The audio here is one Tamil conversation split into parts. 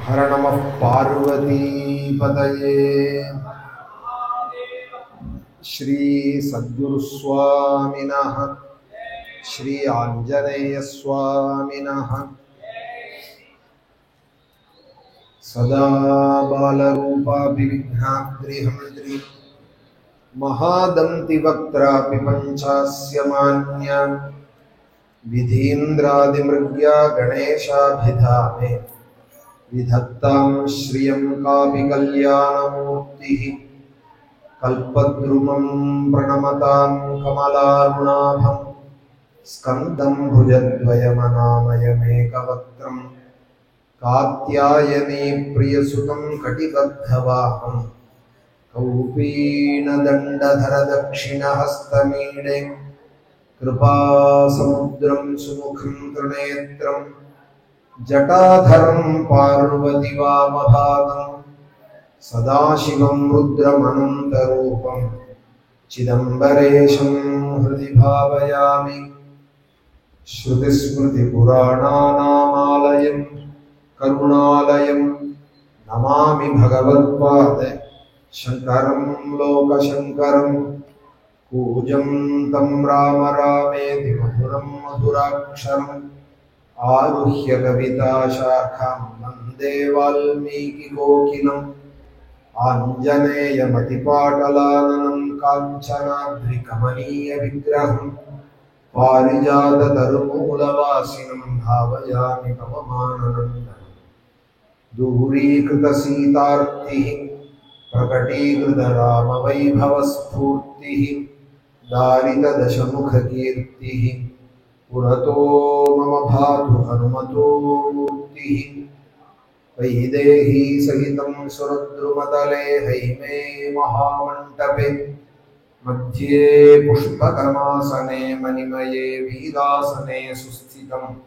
हर नमः पार्वती पतये। श्री सद्गुरु स्वामिनः श्री आंजनेय स्वामिनः सदा बालरूपाभिविघ्नाद्रिहन्त्रि महादन्तिवक्त्रापि पञ्चास्य मान्या विधीन्द्रादिमृग्या गणेशाभिधामे विधत्तां श्रियं कापि कल्याणमूर्तिः कल्पद्रुमं प्रणमतां कमलारुणाभं स्कन्दं भुजद्वयमनामयमेकवक्त्रं कात्यायनी प्रियसुतं कटिबद्धवाहं कौपीनदण्डधरदक्षिणहस्तमीडे कृपासमुद्रं सुमुखं त्रिनेत्रं जटाधरं पार्वतीवामभागं सदाशिवं रुद्रमनन्तरूपं चिदम्बरेशं हृदि भावयामि। श्रुतिस्मृतिपुराणानामालयं करुणालयं नमामि भगवत्पाद शङ्करं लोकशङ्करं कूजन्तं राम रामेति मधुरं मधुराक्षरम् आरुह्य कविताशाखां वन्दे वाल्मीकिकोकिलम् आञ्जनेयमतिपाटलाननं काञ्चनाद्रिकमनीयविग्रहं पारिजाततरुमूलवासिनं भावयामि पवमाननन्दनं। दूरीकृतसीतार्तिः प्रकटीकृतरामवैभवस्फूर्तिः दारितदशमुखकीर्तिः पुरतो मम भातु हनुमतो मूर्तिः। वैदेही सहितं सुरद्रुमतले हैमे महामण्डपे मध्ये पुष्पकर्मासने मणिमये वीरासने सुस्थितम्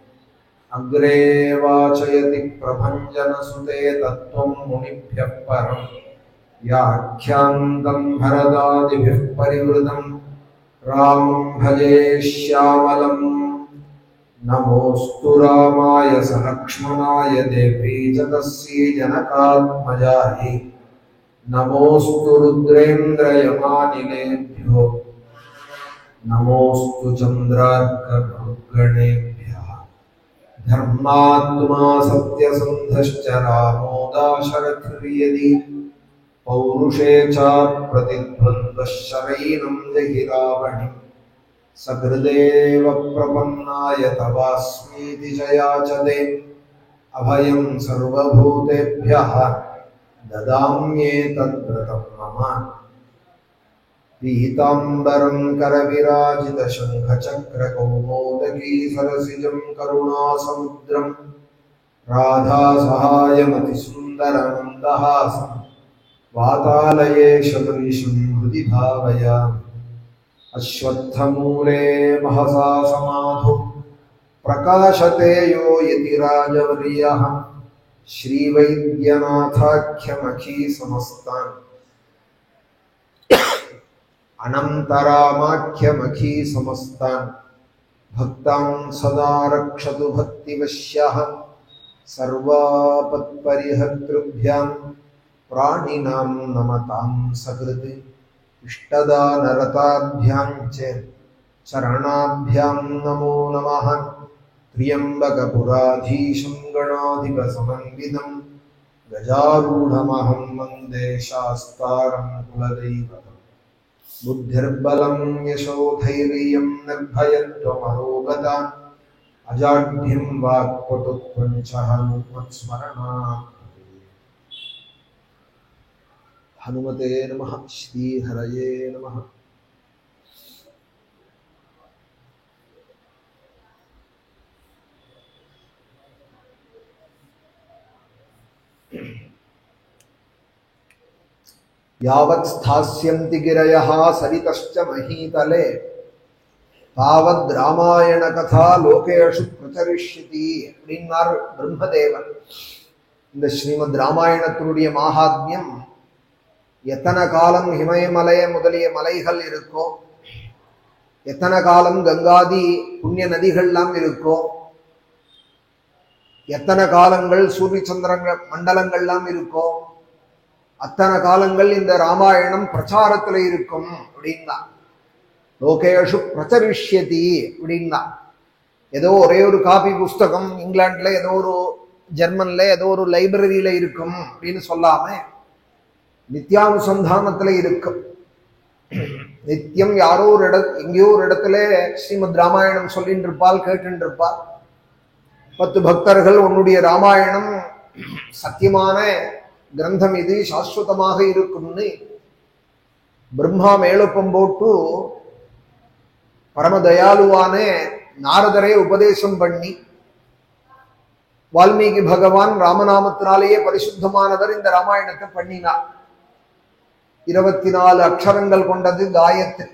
अग्रे वाचयति प्रभञ्जनसुते तत्त्वं मुनिभ्यः परम् व्याख्यान्तं भरदादिभिः परिवृतं रामं भजे श्यामलम्। नमोऽस्तु रामाय सलक्ष्मणाय देवी च तस्यै जनकात्मजायै नमोऽस्तु रुद्रेन्द्रयमानिलेभ्यो नमोऽस्तु चन्द्रार्कभृद्गणेभ्यः। धर्मात्मा सत्यसन्धश्च रामो दाशरथिर्यदि पौरुषे च प्रतिद्वन्द्वः शरैनं जहि रावणिम् सकृदेव प्रपन्नाय तवास्मीति च याचते अभयं सर्वभूतेभ्यः ददाम्येतद्व्रतं मम। पीताम्बरं करविराजितशङ्खचक्रकौमोदकी सरसिजं करुणासमुद्रं राधासहायमतिसुन्दरमन्दहासं वातालयेशमनिशं हृदि भावयामि। अश्वत्थमूले महसा समाधौ प्रकाशते यो यतिराजवर्यः श्रीवैद्यनाथाख्यमखीसमस्तान् अनन्तरामाख्यमखीसमस्तान् भक्तान् सदा रक्षतु भक्तिवश्यः सर्वापत्परिहर्तृभ्यां प्राणिनां नमतां सकृत् इष्टदानरताभ्यां च चरणाभ्यां नमो नमः। त्र्यम्बकपुराधीशं गणाधिपसमन्वितं गजारूढमहं वन्दे शास्तारं कुलदैवतं। बुद्धिर्बलं यशोधैर्यं निर्भयत्वमरोगता अजाड्यं वाक्पटुत्वं च हनुमत्स्मरणात्। हनुमते नमः। श्रीहरये नमः। यावत् स्थास्यन्ति गिरयः सरितश्च महीतले तावद् रामायण कथा लोकेषु प्रचरिष्यति அப்படின்னார் பிரம்மதேவன். இந்த ஸ்ரீமத் ராமாயணத்தினுடைய மகாத்மியம் எத்தனை காலம் இமயமலை முதலிய மலைகள் இருக்கோ, எத்தனை காலம் கங்காதி புண்ணிய நதிகள்லாம் இருக்கோ, எத்தனை காலங்கள் சூரிய சந்திரங்கள் மண்டலங்கள்லாம் இருக்கோ அத்தனை காலங்கள் இந்த ராமாயணம் பிரச்சாரத்துல இருக்கும் அப்படின்னா. லோகேஷு பிரச்சரிஷ்யதி அப்படின்னா. ஏதோ ஒரே ஒரு காப்பி புஸ்தகம் இங்கிலாந்துல ஏதோ ஒரு ஜெர்மன்ல ஏதோ ஒரு லைப்ரரியில இருக்கும் அப்படின்னு சொல்லாம நித்தியானுசந்தானத்துல இருக்கும். நித்தியம் யாரோ ஒரு எங்கேயோ ஒரு இடத்துல ஸ்ரீமத் ராமாயணம் சொல்லிட்டு இருப்பாள், கேட்டு இருப்பாள். 10 பக்தர்கள் உன்னுடைய ராமாயணம் சத்தியமான கிரந்தம், இது சாஸ்வதமாக இருக்கும்னு பிரம்மா மேலொப்பம் போட்டு பரமதயாலுவான நாரதரை உபதேசம் பண்ணி வால்மீகி பகவான் ராமநாமத்தினாலேயே பரிசுத்தமானவர் இந்த ராமாயணத்தை பண்ணினார். 24 அக்ஷரங்கள் கொண்டது காயத்ரி.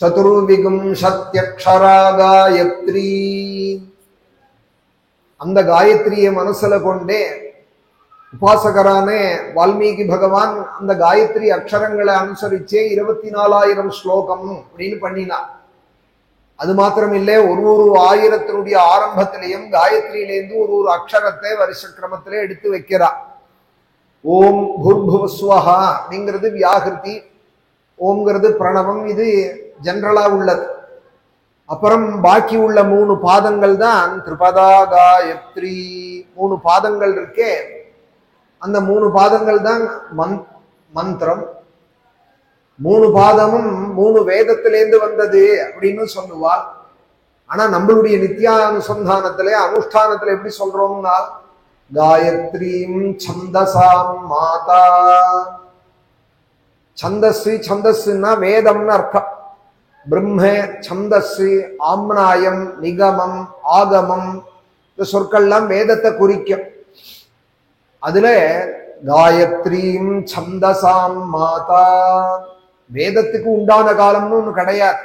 சதுர்விகும் சத்யக்ஷரா காயத்ரி. அந்த காயத்ரியை மனசுல கொண்டே உபாசகரான வால்மீகி பகவான் அந்த காயத்ரி அக்ஷரங்களை அனுசரிச்சே 24,000 ஸ்லோகம் அப்படின்னு பண்ணினார். அது மாத்திரம் இல்லை, ஒரு ஆயிரத்தினுடைய ஆரம்பத்திலையும் காயத்ரியிலேருந்து ஒரு அக்ஷரத்தை வருஷ கிரமத்திலே எடுத்து வைக்கிறார். ஓம் பூர்புவஸ்வஹா அப்படிங்கிறது வியாகிருதி, ஓம்ங்கிறது பிரணவம், இது ஜெனரலா உள்ளது. அப்புறம் பாக்கி உள்ள 3 பாதங்கள் தான் திரிபதா காயத்ரி. 3 பாதங்கள் இருக்கே, அந்த 3 பாதங்கள் தான் மந்திரம். 3 பாதமும் 3 வேதத்திலேருந்து வந்தது அப்படின்னு சொல்லுவாள். ஆனா நம்மளுடைய நித்தியானுசந்தானத்திலே அனுஷ்டானத்துல எப்படி சொல்றோம்னா காயத்ரீம் சந்தசாம் மாதா. சந்தஸ்ஸு, சந்தஸ்ஸுன்னா வேதம்னு அர்த்தம். பிரம்ம, சந்தஸ்ஸு, ஆம்னாயம், நிகமம், ஆகமம், இந்த சொற்கள்லாம் வேதத்தை குறிக்கும். அதுல காயத்ரீம் சந்தசாம் மாதா. வேதத்துக்கு உண்டான காலம்னு ஒண்ணு கிடையாது.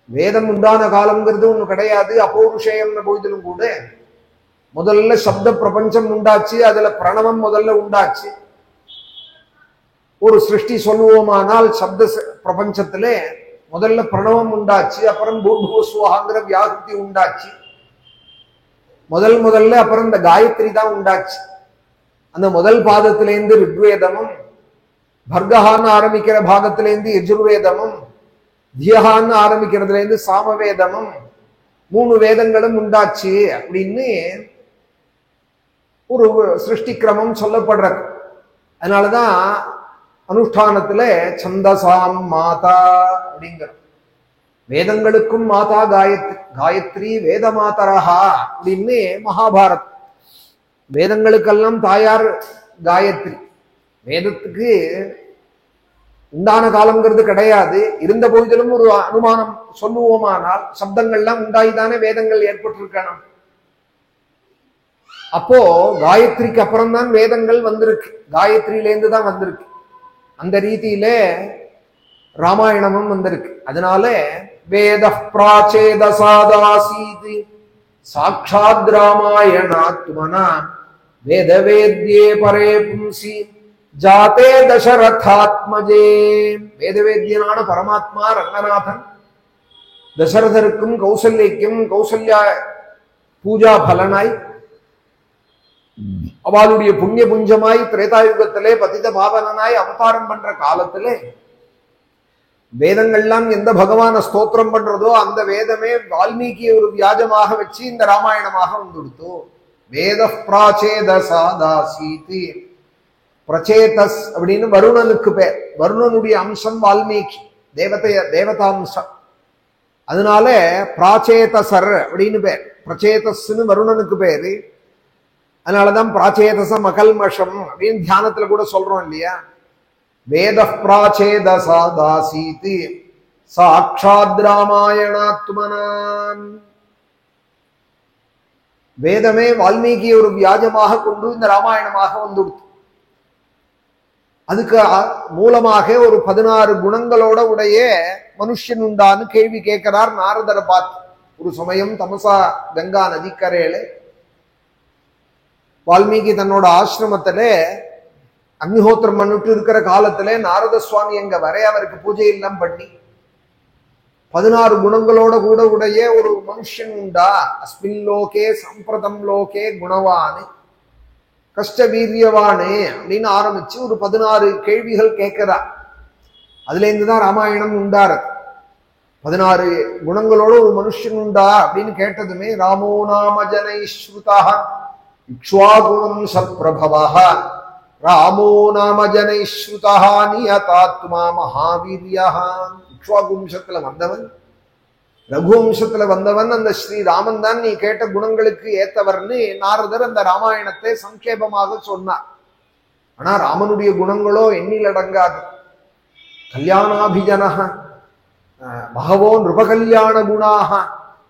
வேதம் உண்டான காலம்ங்கிறது ஒண்ணு கிடையாது. அப்பௌருஷேயம்னு போதிலும் கூட முதல்ல சப்த பிரபஞ்சம் உண்டாச்சு, அதுல பிரணவம் முதல்ல உண்டாச்சு. ஒரு சிருஷ்டி சொல்லுவோமானால் சப்த பிரபஞ்சத்திலே முதல்ல பிரணவம் உண்டாச்சு, அப்புறம் பூர்புவஸ்வஹாங்கிற வியாகிருதி உண்டாச்சு முதல்ல. அப்புறம் இந்த காயத்ரி தான் உண்டாச்சு. அந்த முதல் பாதத்திலேருந்து ரிக்வேதமும், பர்கஹான்னு ஆரம்பிக்கிற பாகத்திலேருந்து யஜுர்வேதமும், தியஹான்னு ஆரம்பிக்கிறதுல இருந்து சாமவேதமும், 3 வேதங்களும் உண்டாச்சு அப்படின்னு ஒரு சிருஷ்டி கிரமம் சொல்லப்படுறது. அதனாலதான் அனுஷ்டானத்துல சந்தசாம் மாதா அப்படிங்கிற வேதங்களுக்கும் மாதா காயத்ரி. காயத்ரி வேத மாதரஹா அப்படின்னு மகாபாரத். வேதங்களுக்கெல்லாம் தாயார் காயத்ரி. வேதத்துக்கு உண்டான காலம்ங்கிறது கிடையாது. இருந்த போதிலும் ஒரு அனுமானம் சொல்லுவோமானால் சப்தங்கள்லாம் உண்டாயிதானே வேதங்கள் ஏற்பட்டிருக்கணும். அப்போ காயத்ரிக்கு அப்புறம் தான் வேதங்கள் வந்திருக்கு, காயத்ரியிலேருந்து தான் வந்திருக்கு. அந்த ரீதியில ராமாயணமும் வந்திருக்கு. அதனால வேத பிராச்சேதசாதாசீதி சாட்சாத் ராமாயணாத்மனா வேத வேத்யே பரே பும்சி ஜாதே தசரதாத்மஜே. வேதவேத்யனான பரமாத்மா ரங்கநாதன் தசரதருக்கும் கௌசல்யக்கும் கௌசல்யா பூஜா பலனாய் அவளுடைய புண்ணிய புஞ்சமாய் திரேதாயுகத்திலே பதித பாவனாய் அவதாரம் பண்ற காலத்திலே வேதங்கள்லாம் எந்த பகவான ஸ்தோத்திரம் பண்றதோ அந்த வேதமே வால்மீகியை ஒரு வியாஜமாக வச்சு இந்த ராமாயணமாக வந்துடுத்தோ. வேத பிராச்சேதசாதாசீதி. பிரச்சேதஸ் அப்படின்னு வருணனுக்கு பேர். வருணனுடைய அம்சம் வால்மீகி, தேவதாம்சம். அதனால பிராச்சேதசர் அப்படின்னு பேர். பிரச்சேதஸ்ன்னு வருணனுக்கு பேரு. அதனாலதான் பிராச்சேதசம் அகல்மஷம் அப்படின்னு தியானத்துல கூட சொல்றோம் இல்லையா. வேத பிராச்சேதசாதாசீதி சாட்சாத் ராமாயணாத்மனான். வேதமே வால்மீகியை ஒரு வியாஜமாக கொண்டு இந்த ராமாயணமாக வந்துடுத்து. அதுக்கு மூலமாக ஒரு 16 குணங்களோட உடைய மனுஷன் உண்டான்னு கேள்வி கேட்கிறார் நாரதரை பார்த்து. ஒரு சமயம் தமசா கங்கா நதிக்கரையில வால்மீகி தன்னோட ஆசிரமத்துல அக்னிஹோத்திரம் பண்ணிட்டு இருக்கிற காலத்துல நாரத சுவாமி அங்க வர அவருக்கு பூஜை எல்லாம் பண்ணி 16 குணங்களோட கூட உடைய ஒரு மனுஷன் உண்டா? அஸ்மின் லோகே சம்பிரதம் லோகே குணவானு கஷ்ட வீரியவானே அப்படின்னு ஆரம்பிச்சு ஒரு 16 கேள்விகள் கேட்கிறா. அதுல இருந்துதான் ராமாயணம் உண்டாரு. 16 குணங்களோட ஒரு மனுஷன் உண்டா அப்படின்னு கேட்டதுமே ராமோ நாம ஜனைஸ்ருதா இக்ஷ்வாகுணம் சத்பிரபவः ராமோ நாம ஜனைஸ்ருதா நியதாத்மா மகாவீரியः. இக்ஷ்வாகுவம்சத்துல வந்தவன், ரகுவம்சத்துல வந்தவன் அந்த ஸ்ரீராமன் தான் நீ கேட்ட குணங்களுக்கு ஏத்தவர்னு நாரதர் அந்த ராமாயணத்தை சங்கேபமாக சொன்னார். ஆனா ராமனுடைய குணங்களோ எண்ணில் அடங்காது. கல்யாணாபிஜனஹ பகவோ நிருபகல்யாண குணாக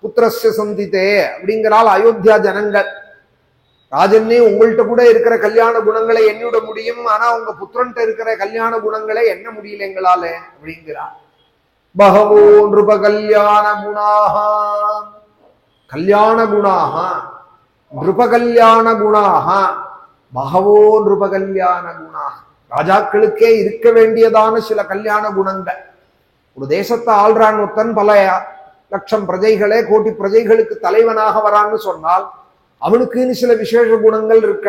புத்திரஸ்ய சந்தித்தே அப்படிங்கிறால் அயோத்தியா ஜனங்கள். ராஜன்னே உங்கள்கிட்ட கூட இருக்கிற கல்யாண குணங்களை எண்ணிவிட முடியும், ஆனா உங்க புத்திரன்ட்ட இருக்கிற கல்யாண குணங்களை எண்ண முடியல எங்களால அப்படிங்கிறார். பகவோ நிருபகல்யாண குணாக கல்யாண குணாக நிருபகல்யாண குணாக பகவோ நிருபகல்யாண குணாக. ராஜாக்களுக்கே இருக்க வேண்டியதான சில கல்யாண குணங்கள். ஒரு தேசத்தை ஆள்றான் ஒருத்தன், பல லட்சம் பிரஜைகளே கோட்டி பிரஜைகளுக்கு தலைவனாக வரான்னு சொன்னால் அவனுக்குன்னு சில விசேஷ குணங்கள் இருக்க.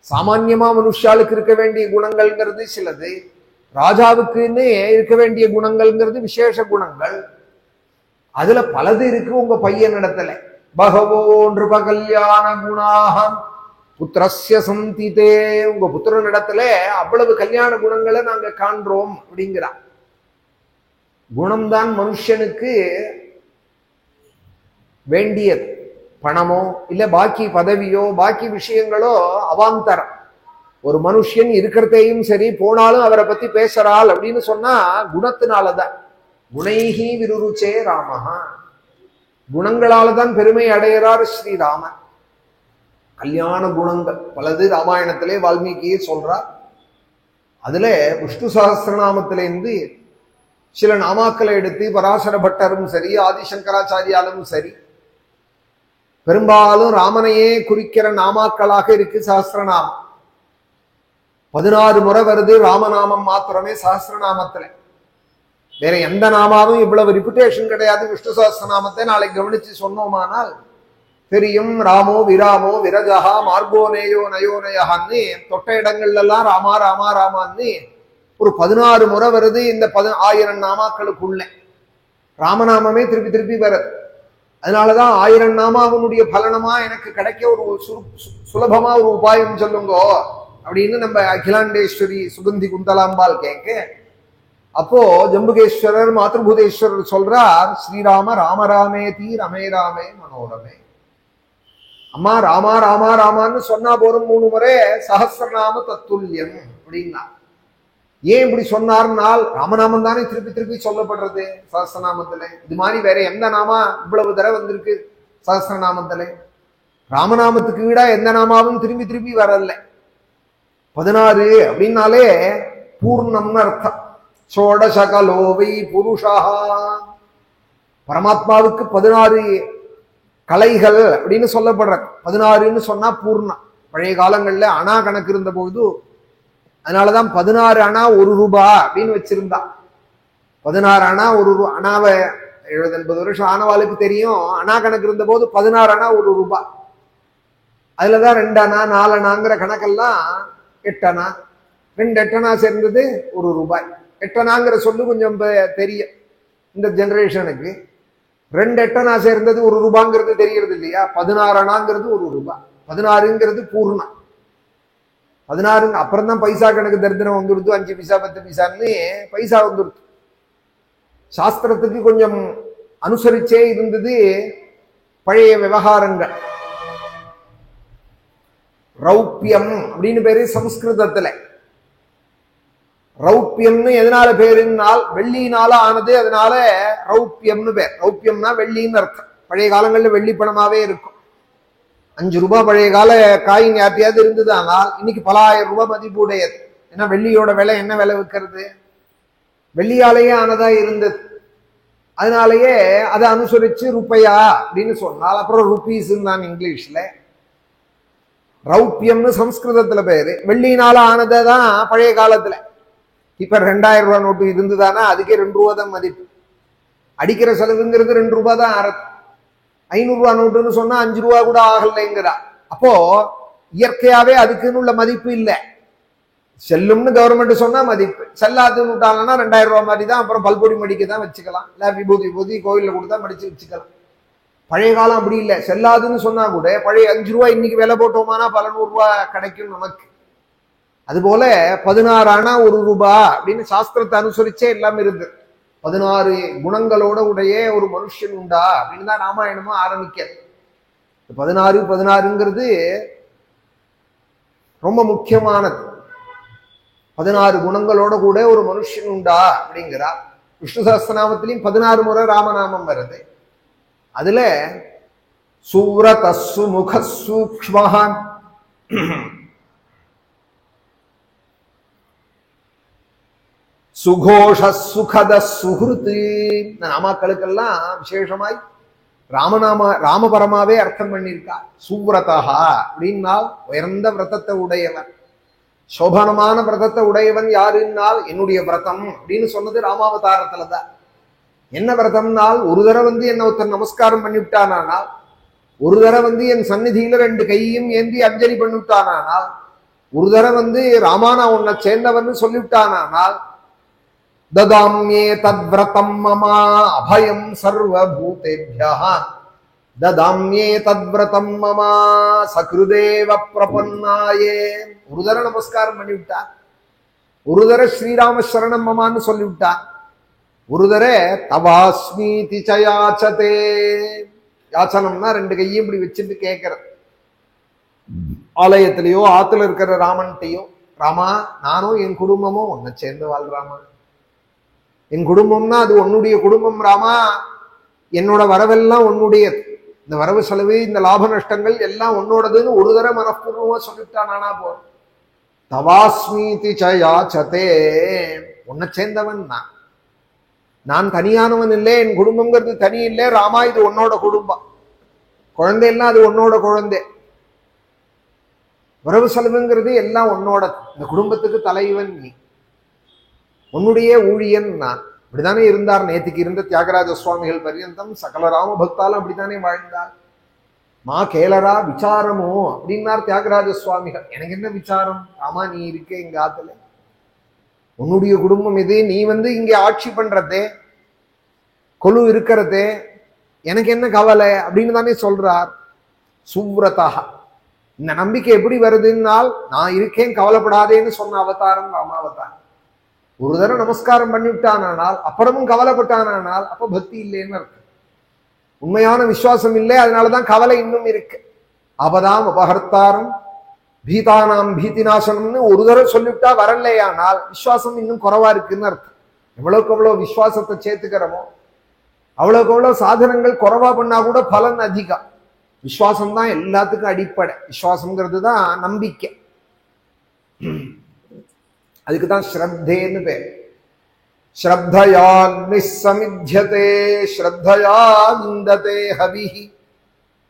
சாமான்யமா மனுஷாளுக்கு இருக்க வேண்டிய குணங்கள்ங்கிறது சிலது, ராஜாவுக்குன்னு இருக்க வேண்டிய குணங்கள்ங்கிறது விசேஷ குணங்கள். அதுல பலது இருக்கு உங்க பையன் இடத்துல. பகவோ நிருபகல்யாண குணாகம் புத்திரஸ்ய சந்திதே. உங்க புத்திரன் இடத்துல அவ்வளவு கல்யாண குணங்களை நாங்க காண்றோம் அப்படிங்கிறான். குணம்தான் மனுஷனுக்கு வேண்டியது. பணமோ இல்ல பாக்கி பதவியோ பாக்கி விஷயங்களோ அவாந்தரம். ஒரு மனுஷன் இருக்கிறதையும் சரி போனாலும் அவரை பத்தி பேசுறாள் அப்படின்னு சொன்னா குணத்தினாலதான். குணைஹி விருருச்சே ராமஹா. குணங்களாலதான் பெருமை அடைகிறார் ஸ்ரீராமன். கல்யாண குணங்கள் பலது ராமாயணத்திலே வால்மீகியே சொல்றார். அதுல விஷ்ணு சஹஸ்ரநாமத்திலிருந்து சில நாமாக்களை எடுத்து பராசர பட்டரும் சரி ஆதிசங்கராச்சாரியாலும் சரி பெரும்பாலும் ராமனையே குறிக்கிற நாமாக்களாக இருக்கு சஹஸ்ரநாமம். 16 முறை வருது ராமநாமம் மாத்திரமே சஹஸ்ரநாமத்துல. வேற எந்த நாமாவும் இவ்வளவு ரிப்புடேஷன் கிடையாது. விஷ்ணு சஹஸ்ரநாமத்தை நாளைக்கு கவனிச்சு சொன்னோமானால் தெரியும். ராமோ விராமோ விரஜகா மார்கோ நேயோ நயோனயகான்னு தொட்ட இடங்கள்ல எல்லாம் ராமா ராமா ராமான்னு ஒரு 16 முறை வருது. இந்த 1000 நாமாக்களுக்குள்ள ராமநாமமே திருப்பி திருப்பி வருது. அதனாலதான் 1000 நாமாவனுடைய பலனமா எனக்கு கிடைக்க ஒரு சுலபமா ஒரு உபாயம் சொல்லுங்கோ அப்படின்னு நம்ம அகிலாண்டேஸ்வரி சுகந்தி குந்தலாம்பாள் கேட்க, அப்போ ஜம்புகேஸ்வரர் மாத்ருபூதேஸ்வரர் சொல்றார், ஸ்ரீராம ராம ராமே தீ ரமே ராமே மனோரமே. அம்மா ராமா ராமா ராமான்னு சொன்னா போதும் 3 முறை சஹஸ்ரநாம தத்துல்யம் அப்படின்னா. ஏன் இப்படி சொன்னார்னால் ராமநாமம் தானே திருப்பி திருப்பி சொல்லப்படுறது சஹஸ்ரநாமத்துல. இது மாதிரி வேற எந்த நாமா இவ்வளவு தடவை வந்திருக்கு சஹஸ்ரநாமத்துல? ராமநாமத்துக்கு விட எந்த நாமாவும் திரும்பி திரும்பி வரல. 16 அப்படின்னாலே பூர்ணம்னு அர்த்தம். சோடசகலோவை புருஷா. பரமாத்மாவுக்கு 16 கலைகள் அப்படின்னு சொல்லப்படுற. 16ன்னு சொன்னா பூர்ணம். பழைய காலங்கள்ல அணா கணக்கு இருந்த பொழுது அதனாலதான் 16 அணா 1 ரூபா அப்படின்னு வச்சிருந்தா. 16 அணா 1 அணாவை 70-80 வருஷம் ஆனவாளுக்கு தெரியும். அணா கணக்கு இருந்த போது 16 அணா 1 ரூபா. அதுலதான் 2 அணா 4 அணாங்கிற கணக்கெல்லாம் 8 அணா. 2 8 அணா சேர்ந்தது 1 ரூபாய். 8 அணாங்கிற சொல்லு கொஞ்சம் தெரியும் இந்த ஜெனரேஷனுக்கு. 2 8 அணா சேர்ந்தது 1 ரூபாங்கிறது தெரியறது இல்லையா? 16 அணாங்கிறது 1 ரூபாய். 16ங்கிறது பூர்ணம். 16 அப்புறம் தான் பைசா கணக்கு தரித்திரம் வந்துடுது. 5 பைசா 10 பைசான்னு பைசா வந்துடுது. சாஸ்திரத்துக்கு கொஞ்சம் அனுசரிச்சே இருந்தது பழைய விவகாரங்கள். ரௌப்பியம் அப்படின்னு பேரு சம்ஸ்கிருதத்துல. ரௌப்பியம்னு எதனால பேருனால் வெள்ளினால ஆனது, அதனால ரௌப்பியம்னு பேர். ரௌப்பியம்னா வெள்ளின்னு அர்த்தம். பழைய காலங்கள்ல வெள்ளி பணமாவே இருக்கும். 5 ரூபாய் பழைய கால காயின் யார்ட்டையாவது இருந்தது. ஆனால் இன்னைக்கு பல 1000 ரூபாய் மதிப்பு உடையது. ஏன்னா வெள்ளியோட விலை என்ன விலை விற்கிறது? வெள்ளியாலேயே ஆனதா இருந்தது. அதனாலேயே அதை அனுசரிச்சு ரூபாயா அப்படின்னு சொன்னால் அப்புறம் ருபீஸ் தான் இங்கிலீஷ்ல. ரௌப்பியம்னு சம்ஸ்கிருதத்துல பேரு. வெள்ளினால ஆனதான் பழைய காலத்துல. இப்ப 2000 ரூபாய் நோட்டு இருந்துதானா அதுக்கே 2 ரூபா தான் மதிப்பு. அடிக்கிற செலவுங்கிறது 2 ரூபாய் தான் ஆறது. 500 ரூபாய் நோட்டுன்னு சொன்னா 5 ரூபாய் கூட ஆகலைங்கிறா. அப்போ இயற்கையாவே அதுக்குன்னு உள்ள மதிப்பு இல்லை. செல்லும்னு கவர்மெண்ட் சொன்னா மதிப்பு, செல்லாதுன்னு விட்டாங்கன்னா 2000 ரூபாய் மாதிரி தான். அப்புறம் பல்பொடி மடிக்க தான் வச்சுக்கலாம், இல்ல விபூதி கோயில்ல கொடுத்தா மடிச்சு வச்சுக்கலாம். பழைய காலம் அப்படி இல்லை. செல்லாதுன்னு சொன்னா கூட பழைய 5 ரூபாய் இன்னைக்கு விலை போட்டோமானா பல 100 ரூபாய் கிடைக்கும் நமக்கு. அதுபோல 16 ஆனா 1 ரூபாய் அப்படின்னு சாஸ்திரத்தை அனுசரிச்சே எல்லாம் இருந்து. 16 குணங்களோட உடைய ஒரு மனுஷன் உண்டா அப்படின்னு தான் ராமாயணமும் ஆரம்பிக்க. 16ங்கிறது ரொம்ப முக்கியமானது. 16 குணங்களோட கூட ஒரு மனுஷன் உண்டா அப்படிங்கிறார். விஷ்ணு சஹஸ்ரநாமத்திலையும் 16 முறை ராமநாமம் வருது. அதுல சூரதஸ்ஸு முகசூக்ஷ்மஹ, சுகோஷ சுகத சுஹ்ருத், இந்த நாமாக்களுக்கெல்லாம் விசேஷமாய் ராமபரமாவே அர்த்தம் பண்ணியிருக்கா. சூவ்ரதா அப்படின்னா உயர்ந்த விரதத்தை உடையவன், சோபனமான விரதத்தை உடையவன் யாருன்னால் என்னுடைய விரதம் அப்படின்னு சொன்னது ராமாவதாரத்துலதான். என்ன விரதம்னால், ஒரு தடவை என்ன ஒருத்தர் நமஸ்காரம் பண்ணிவிட்டானால், ஒரு தடவை என் சந்நிதியில 2 கையும் ஏந்தி அஞ்சலி பண்ணிவிட்டானால், ஒரு தடவை ராமானா உன்னை சேர்ந்தவன் சொல்லிவிட்டானால், ததாம்யே தத்விரதம் மமா அபயம் சர்வபூதேப்யஹ, ததாம்யே தத்விரதம் மமா சக்ருதேவ பிரபன்னாயே. ஒரு தடவை நமஸ்காரம் பண்ணிவிட்டா, ஒரு தடவை ஸ்ரீராம சரணம் மமான்னு சொல்லிவிட்டா, ஒரு தடவை தவாஸ்மீதி சயாச்சதே. யாச்சனம்னா 2 கையும் இப்படி வச்சுட்டு கேட்கறது. ஆலயத்திலேயோ ஆத்துல இருக்கிற ராமன்ட்டையோ, ராமா நானும் என் குடும்பமும் உன்னை சேர்ந்து வாழ்றாமா, என் குடும்பம்னா அது உன்னுடைய குடும்பம் ராமா, என்னோட வரவெல்லாம் உன்னுடையது, இந்த வரவு செலவு இந்த லாப நஷ்டங்கள் எல்லாம் உன்னோடதுன்னு ஒரு தடவை மனப்பூர்வமா சொல்லிவிட்டா நானா போறேன். தவாஸ்மீதி சயாச்சதே, உன்னை சேர்ந்தவன் நான் தனியானவன் இல்லை, என் குடும்பம்ங்கிறது தனி இல்லை ராமா, இது உன்னோட குடும்பம், குழந்தையெல்லாம் அது உன்னோட குழந்தை, வரவு செலவுங்கிறது எல்லாம் உன்னோட, இந்த குடும்பத்துக்கு தலைவன் நீ, உன்னுடைய ஊழியன் நான். இப்படித்தானே இருந்தார். நேற்றுக்கு இருந்த தியாகராஜ சுவாமிகள் பர்யந்தம் சகல ராம பக்தாலும் அப்படித்தானே வாழ்ந்தார். மா கேளரா விசாரமோ அப்படின்னார் தியாகராஜ சுவாமிகள். எனக்கு என்ன விசாரம் ராமா, நீ இருக்க எங்க ஆத்துல, உன்னுடைய குடும்பம் இது, நீ இங்க ஆட்சி பண்றதே, கொலு இருக்கிறதே, எனக்கு என்ன கவலை அப்படின்னு தானே சொல்றார். சுவ்ரதா, இந்த நம்பிக்கை எப்படி வருதுன்னால், நான் இருக்கேன் கவலைப்படாதேன்னு சொன்ன அவதாரம் ராமாவதாரம். ஒரு தடவை நமஸ்காரம் பண்ணிவிட்டானால் அப்புறமும் கவலைப்பட்டானால் அப்ப பக்தி இல்லைன்னு அர்த்தம், உண்மையான விசுவாசம் இல்லை, அதனாலதான் கவலை இன்னும் இருக்கு. அபதாம் அபஹர்த்தாரம் பீதானாம் பீதிநாசனம்னு ஒரு தடவை சொல்லிவிட்டா வரலையானால் விசுவாசம் இன்னும் குறைவா இருக்குன்னு அர்த்தம். எவ்வளவுக்கு எவ்வளவு விசுவாசத்தை சேர்த்துக்கிறோமோ அவ்வளவுக்கு எவ்வளவு சாதனங்கள் குறைவா பண்ணா கூட பலன் அதிகம். விசுவாசம் தான் எல்லாத்துக்கும் அடிப்படை. விசுவாசம்ங்கிறது தான் நம்பிக்கை. அதுக்குதான் ஸ்ரத்தேன்னு பேர். ஸ்ரத்தயாக்னி சமித்யதே ஸ்ரத்தயா இந்ததே ஹவிஹி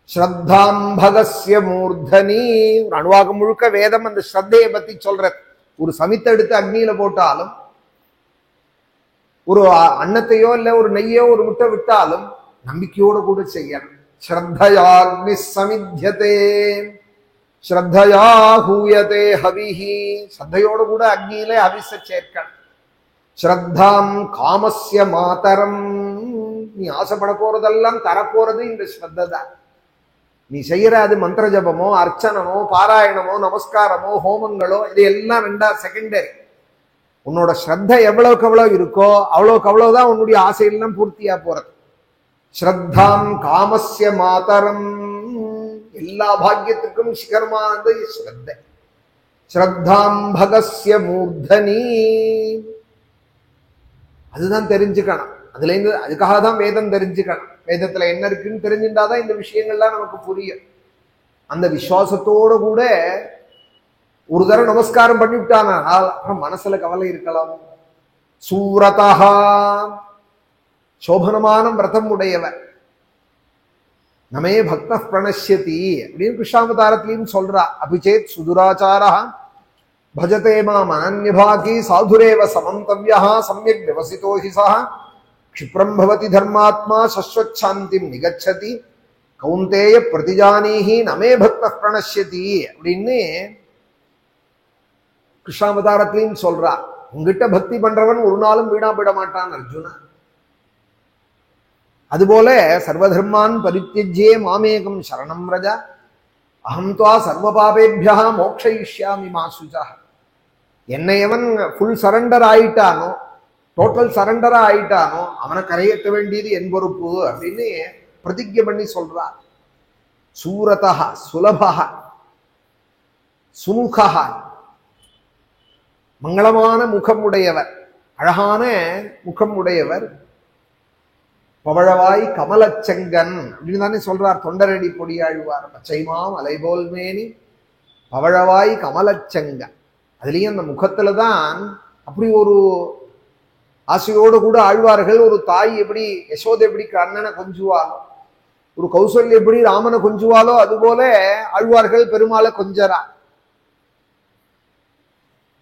ஸ்ரத்தாம்பகஸ்ய மூர்தனி. ஒரு அணுவாகம் முழுக்க வேதம் அந்த ஸ்ரத்தையை பத்தி சொல்றது. ஒரு சமித்தை எடுத்து அக்னியில போட்டாலும், ஒரு அன்னத்தையோ இல்ல ஒரு நெய்யோ ஒரு முட்டை விட்டாலும் நம்பிக்கையோடு கூட செய்யணும். ஸ்ரத்தயாக்னி சமித்யதே ஸ்ரத்தயா ஹூயதே ஹவிஹி, ஸ்ரத்தையோடு கூட அக்னியில ஹவிஸ சேர்க்கணும். ஸ்ரத்தாம் காமஸ்ய மாதரம், நீ ஆசைப்பட போறதெல்லாம் தரப்போறது இந்த ஸ்ரத்தை தான். நீ செய்யற அது மந்திர ஜபமோ அர்ச்சனமோ பாராயணமோ நமஸ்காரமோ ஹோமங்களோ இது எல்லாம் 2 செகண்டரி. உன்னோட ஸ்ரத்த எவ்வளவுக்கு எவ்வளவு இருக்கோ அவ்வளவுக்கு அவ்வளவுதான் உன்னுடைய ஆசையெல்லாம் பூர்த்தியா போறது. ஸ்ரத்தாம் காமஸ்ய மாதரம், எல்லா பாக்கியத்துக்கும் சிகரமானது ஸ்ரத்த. ஸ்ரத்தாம் பகஸ்ய மூர்தனி, அதுதான் தெரிஞ்சுக்கணும். அதுல இருந்து அதுக்காக தான் வேதம் தெரிஞ்சுக்கணும். வேதத்துல என்ன இருக்குன்னு தெரிஞ்சுட்டாதான் இந்த விஷயங்கள்லாம் நமக்கு புரியும். அந்த விசுவாசத்தோட கூட ஒரு தடவை நமஸ்காரம் பண்ணிவிட்டானால் அப்புறம் மனசுல கவலை இருக்கலாம். சூரதா, சோபனமான விரதம் உடையவர். நமே பக்த பிரணஷ்யதி அப்படின்னு கிருஷ்ணாவதாரத்திலையும் சொல்றா. அபிச்சேத் சுதுராச்சாரா பஜதே மாம் அனன்யபாகி சாதுரேவ சமந்தவ்யா சம்யக் விவசிதோ ஹி சஹ க்ஷிப்ரம் பவதி தர்மாத்மா சஸ்வச்சாந்திம் நிகச்சதி கௌந்தேய பிரதிஜானீஹி நமே பக்த பிரணஷ்யதி அப்படின்னு கிருஷ்ணாவதாரத்திலையும் சொல்றா. உங்ககிட்ட பக்தி பண்றவன் ஒரு நாளும் வீணா போயிட மாட்டான் அர்ஜுனா. அதுபோல சர்வதர்மான் பரித்யஜ்யே மாமேகம் சரணம் ரஜா அஹம் துவா சர்வ பாபேபியா மோக்ஷயிஷ்யாமி மா சுஜா. என்னை எவன் ஃபுல் சரண்டர் ஆயிட்டானோ, டோட்டல் சரண்டரா ஆயிட்டானோ அவனை கரையேற்ற வேண்டியது என் பொறுப்பு அப்படின்னு பிரதிஜ்ஞை பண்ணி சொல்றார். சூரதா சுலபா சுமுகா, மங்களமான முகம் உடையவர், அழகான முகம் உடையவர், பவழவாய் கமலச்செங்கன் அப்படின்னு தானே சொல்றார் தொண்டரடி பொடியாழ்வார். பச்சைமாம் அலைபோல் மேனி பவழவாய் கமலச்செங்கன். அதுலயும் அந்த முகத்துலதான் அப்படி ஒரு ஆசையோடு கூட ஆழ்வார்கள். ஒரு தாய் எப்படி யசோதை எப்படி கண்ணனை கொஞ்சுவாளோ, ஒரு கௌசல்யா எப்படி ராமனை கொஞ்சுவாளோ, அதுபோல ஆழ்வார்கள் பெருமாளை கொஞ்சரா.